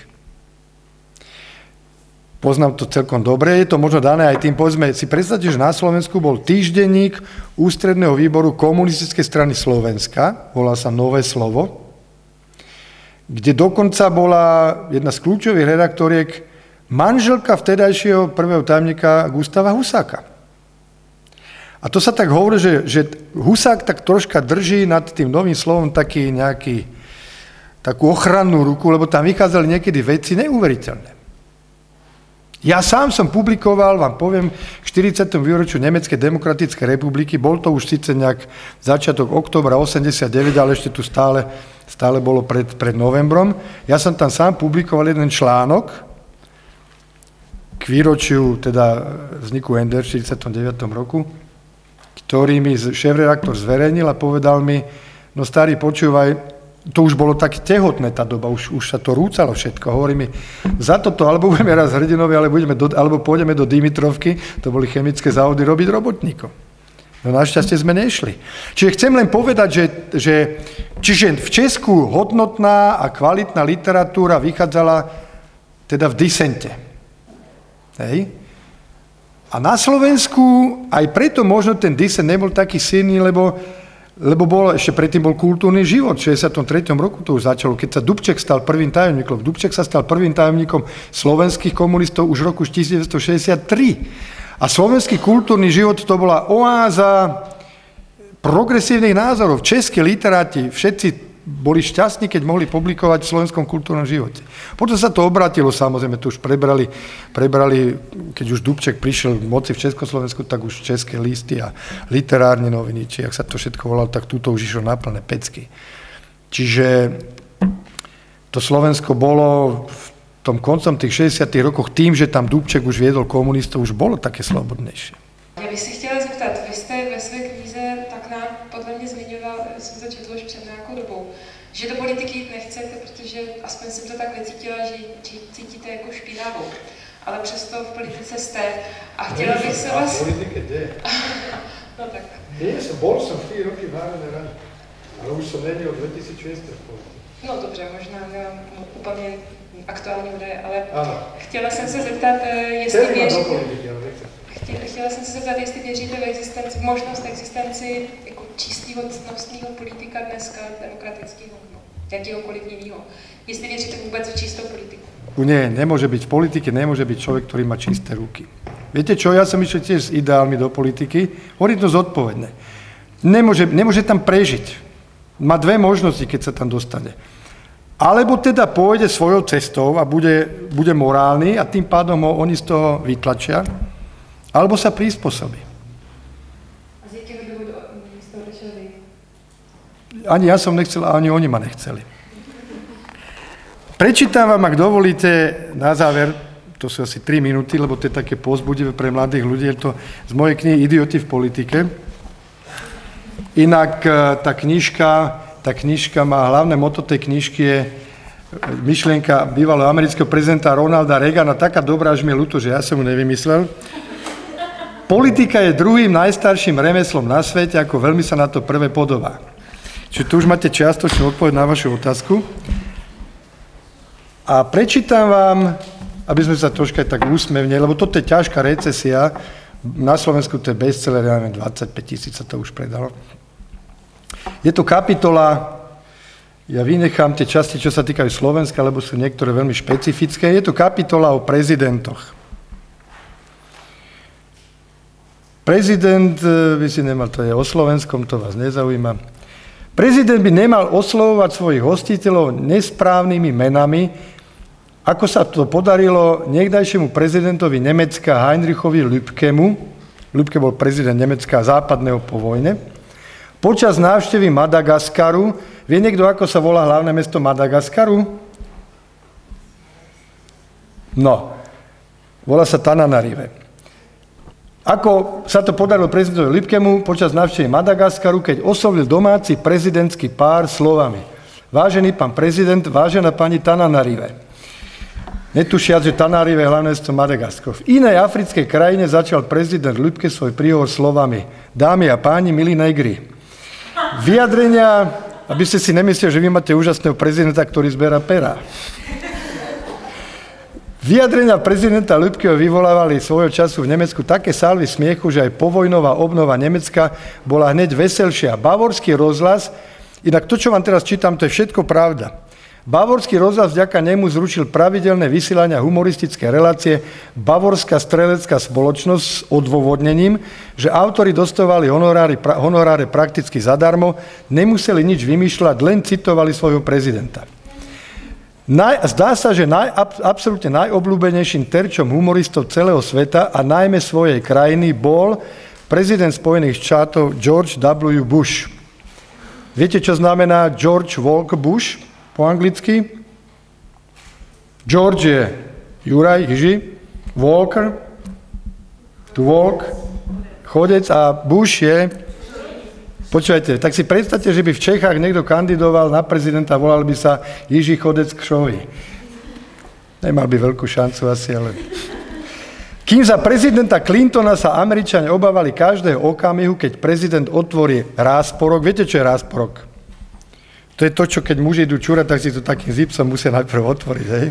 Poznám to celkom dobre, je to možno dané aj tým, povedzme, si predstavte, že na Slovensku bol týždenník Ústredného výboru Komunistickej strany Slovenska, volal sa Nové slovo, kde dokonca bola jedna z kľúčových redaktoriek manželka vtedajšieho prvého tajomníka Gustáva Husáka. A to sa tak hovorí, že Husák tak troška drží nad tým novým slovom takú ochrannú ruku, lebo tam vychádzali niekedy veci neuveriteľné. Ja sám som publikoval, vám poviem, k 40. výročiu Nemeckej demokratickej republiky, bol to už síce nejak začiatok októbra 89, ale ešte tu stále bolo pred novembrom. Ja som tam sám publikoval jeden článok k výročiu teda vzniku NDR v 49. roku, ktorý mi šéfredaktor zverejnil a povedal mi, no starý, počúvaj, to už bolo tak tehotné tá doba, už sa to rúcalo všetko. Hovorí mi, za toto alebo budeme raz hrdinovi, alebo pôjdeme do Dimitrovky, to boli chemické závody, robiť robotníkov. No našťastie sme nešli. Čiže chcem len povedať, čiže v Česku hodnotná a kvalitná literatúra vychádzala teda v disente. Hej? A na Slovensku aj preto možno ten disent nebol taký silný, lebo ešte predtým bol kultúrny život. V 63. roku to už začalo, keď sa Dubček stal prvým tajomníkom. Dubček sa stal prvým tajomníkom slovenských komunistov už v roku 1963. A slovenský kultúrny život to bola oáza progresívnych názorov. Českí literáti všetci boli šťastní, keď mohli publikovať v slovenskom kultúrnom živote. Potom sa to obratilo, samozrejme, to už prebrali, keď už Dubček prišiel k moci v Československu, tak už české listy a literárne noviny, či ak sa to všetko volalo, tak túto už išlo na plné pecky. Čiže to Slovensko bolo v tom koncom tých 60. rokoch tým, že tam Dubček už viedol komunistov, už bolo také slobodnejšie. Já bych si chtěla zeptat, vy jste ve své knize tak nám podle mě zmiňoval, jsem to četla už před nějakou dobou, že do politiky jít nechcete, protože aspoň jsem to tak necítila, že cítíte jako špinavou. Ale přesto v politice jste a chtěla bych se vás... Politike jde. No tak. Bol som 4 roky v Národnej rade, ale už som není od 2006 v politike. No dobře, možná nemám úplně aktuální údaje, ale ano. Chtěla jsem se zeptat, jestli věříte v existenci, v možnost existenci jako čistého cnostného politika dneska, demokratického, jakýhokoliv jiného. Jestli věříte vůbec v čistou politiku. Nie, nemôže byť v politike, nemôže byť človek, ktorý má čisté ruky. Viete čo, ja som išiel tiež s ideálmi do politiky, hovorím to zodpovedne. Nemôže tam prežiť. Má dve možnosti, keď sa tam dostane. Alebo teda pôjde svojou cestou a bude morálny a tým pádom ho oni z toho vytlačia, alebo sa prispôsobí. A z jakého dôvodu z toho došiel vy? Ani ja som nechcel, ani oni ma nechceli. Prečítam vám, ak dovolíte, na záver, to sú asi 3 minúty, lebo to je také povzbudivé pre mladých ľudí, je to z mojej knihy Idioti v politike. Inak tá knižka má, hlavné motto tej knižky je myšlienka bývalého amerického prezidenta Ronalda Reagana, taká dobrá, že mi je ľúto, že ja som ju nevymyslel. Politika je druhým najstarším remeslom na svete, ako veľmi sa na to prvé podobá. Čiže tu už máte čiastočnú odpoveď na vašu otázku. A prečítam vám, aby sme sa troška tak úsmevne, lebo toto je ťažká recesia, na Slovensku to je bestseller, ja neviem, 25 000 sa to už predalo. Je to kapitola, ja vynechám tie časti, čo sa týkajú Slovenska, lebo sú niektoré veľmi špecifické, je to kapitola o prezidentoch. Prezident, by si nemal, to je o slovenskom, to vás nezaujíma. Prezident by nemal oslovovať svojich hostiteľov nesprávnymi menami, ako sa to podarilo niekdajšiemu prezidentovi Nemecka Heinrichovi Lübkemu. Lübke bol prezident Nemecka západného po vojne. Počas návštevy Madagaskaru, vie niekto, ako sa volá hlavné mesto Madagaskaru? No, volá sa Tananarive. Ako sa to podarilo prezidentovi Lübkemu počas návštevy Madagaskaru, keď oslovil domáci prezidentský pár slovami: Vážený pán prezident, vážená pani Tananarive. Netušiac, že Tananarive je hlavné mesto Madagaskaru. V inej africkej krajine začal prezident Lübke svoj príhovor slovami: Dámy a páni, milí negri. Vyjadrenia, aby ste si nemysleli, že vy máte úžasného prezidenta, ktorý zberá pera. Vyjadrenia prezidenta Lübkeho vyvolávali svojho času v Nemecku také sálvy smiechu, že aj povojnová obnova Nemecka bola hneď veselšia. Bavorský rozhlas, inak to, čo vám teraz čítam, to je všetko pravda. Bavorský rozhlas vďaka nemu zrušil pravidelné vysielania humoristické relácie Bavorská strelecká spoločnosť s odôvodnením, že autori dostávali honoráre prakticky zadarmo, nemuseli nič vymýšľať, len citovali svojho prezidenta. Zdá sa, že absolútne najobľúbenejším terčom humoristov celého sveta a najmä svojej krajiny bol prezident Spojených štátov George W. Bush. Viete, čo znamená George Walker Bush po anglicky? George je Juraj, Jiži, Walker, to walk, chodec a Bush je... Počúvajte, tak si predstavte, že by v Čechách niekto kandidoval na prezidenta, volal by sa Jiži Chodec Kšovi. Nemal by veľkú šancu asi, ale... Kým za prezidenta Clintona sa Američania obávali každého okamihu, keď prezident otvorí rásporok. Viete, čo je rásporok? To je to, čo keď muži idú čúrať, tak si to takým zipsom musia najprv otvoriť. Hej?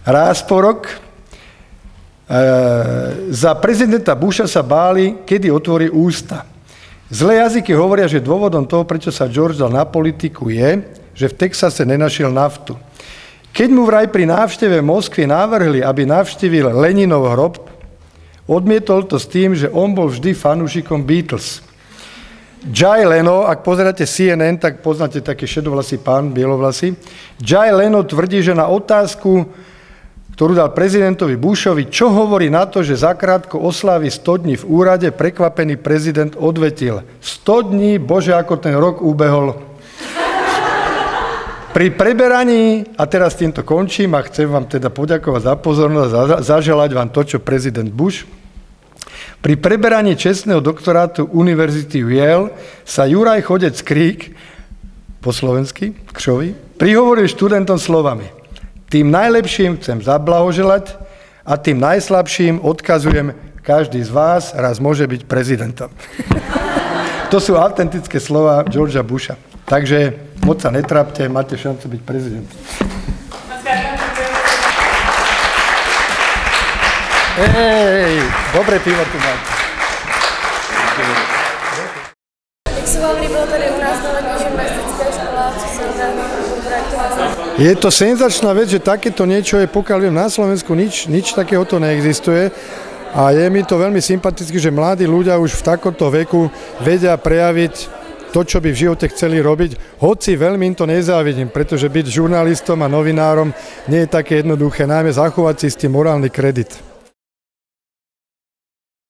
Rásporok. Za prezidenta Busha sa báli, kedy otvorí ústa. Zlé jazyky hovoria, že dôvodom toho, prečo sa George dal na politiku, je, že v Texase nenašiel naftu. Keď mu vraj pri návšteve Moskvy navrhli, aby navštívil Leninov hrob, odmietol to s tým, že on bol vždy fanúšikom Beatles. Jay Leno, ak pozeráte CNN, tak poznáte taký šedovlasý pán, bielovlasý. Jay Leno tvrdí, že na otázku, ktorú dal prezidentovi Bushovi, čo hovorí na to, že zakrátko oslávi 100 dní v úrade, prekvapený prezident odvetil. 100 dní, bože, ako ten rok ubehol. Pri preberaní, a teraz týmto končím a chcem vám teda poďakovať za pozornosť a zaželať vám to, čo prezident Bush. Pri preberaní čestného doktorátu Univerzity Yale sa Juraj Chodec Krík, po slovensky, Kšovi, prihovoril študentom slovami: tým najlepším chcem zablahoželať a tým najslabším odkazujem, každý z vás raz môže byť prezidentom. To sú autentické slova Georgea Busha. Takže moc sa netrápte, máte šancu byť prezident. Hej, dobré pivo tu máte. Jak se vám líbilo tady u nás na letní žurnalistické škole, co se organizovalo? Je to senzačná vec, že takéto niečo je, pokiaľ viem, na Slovensku nič takéhoto neexistuje. A je mi to veľmi sympatické, že mladí ľudia už v takomto veku vedia prejaviť to, čo by v živote chceli robiť, hoci veľmi im to nezávidím, pretože byť žurnalistom a novinárom nie je také jednoduché, najmä zachovať si s tým morálny kredit.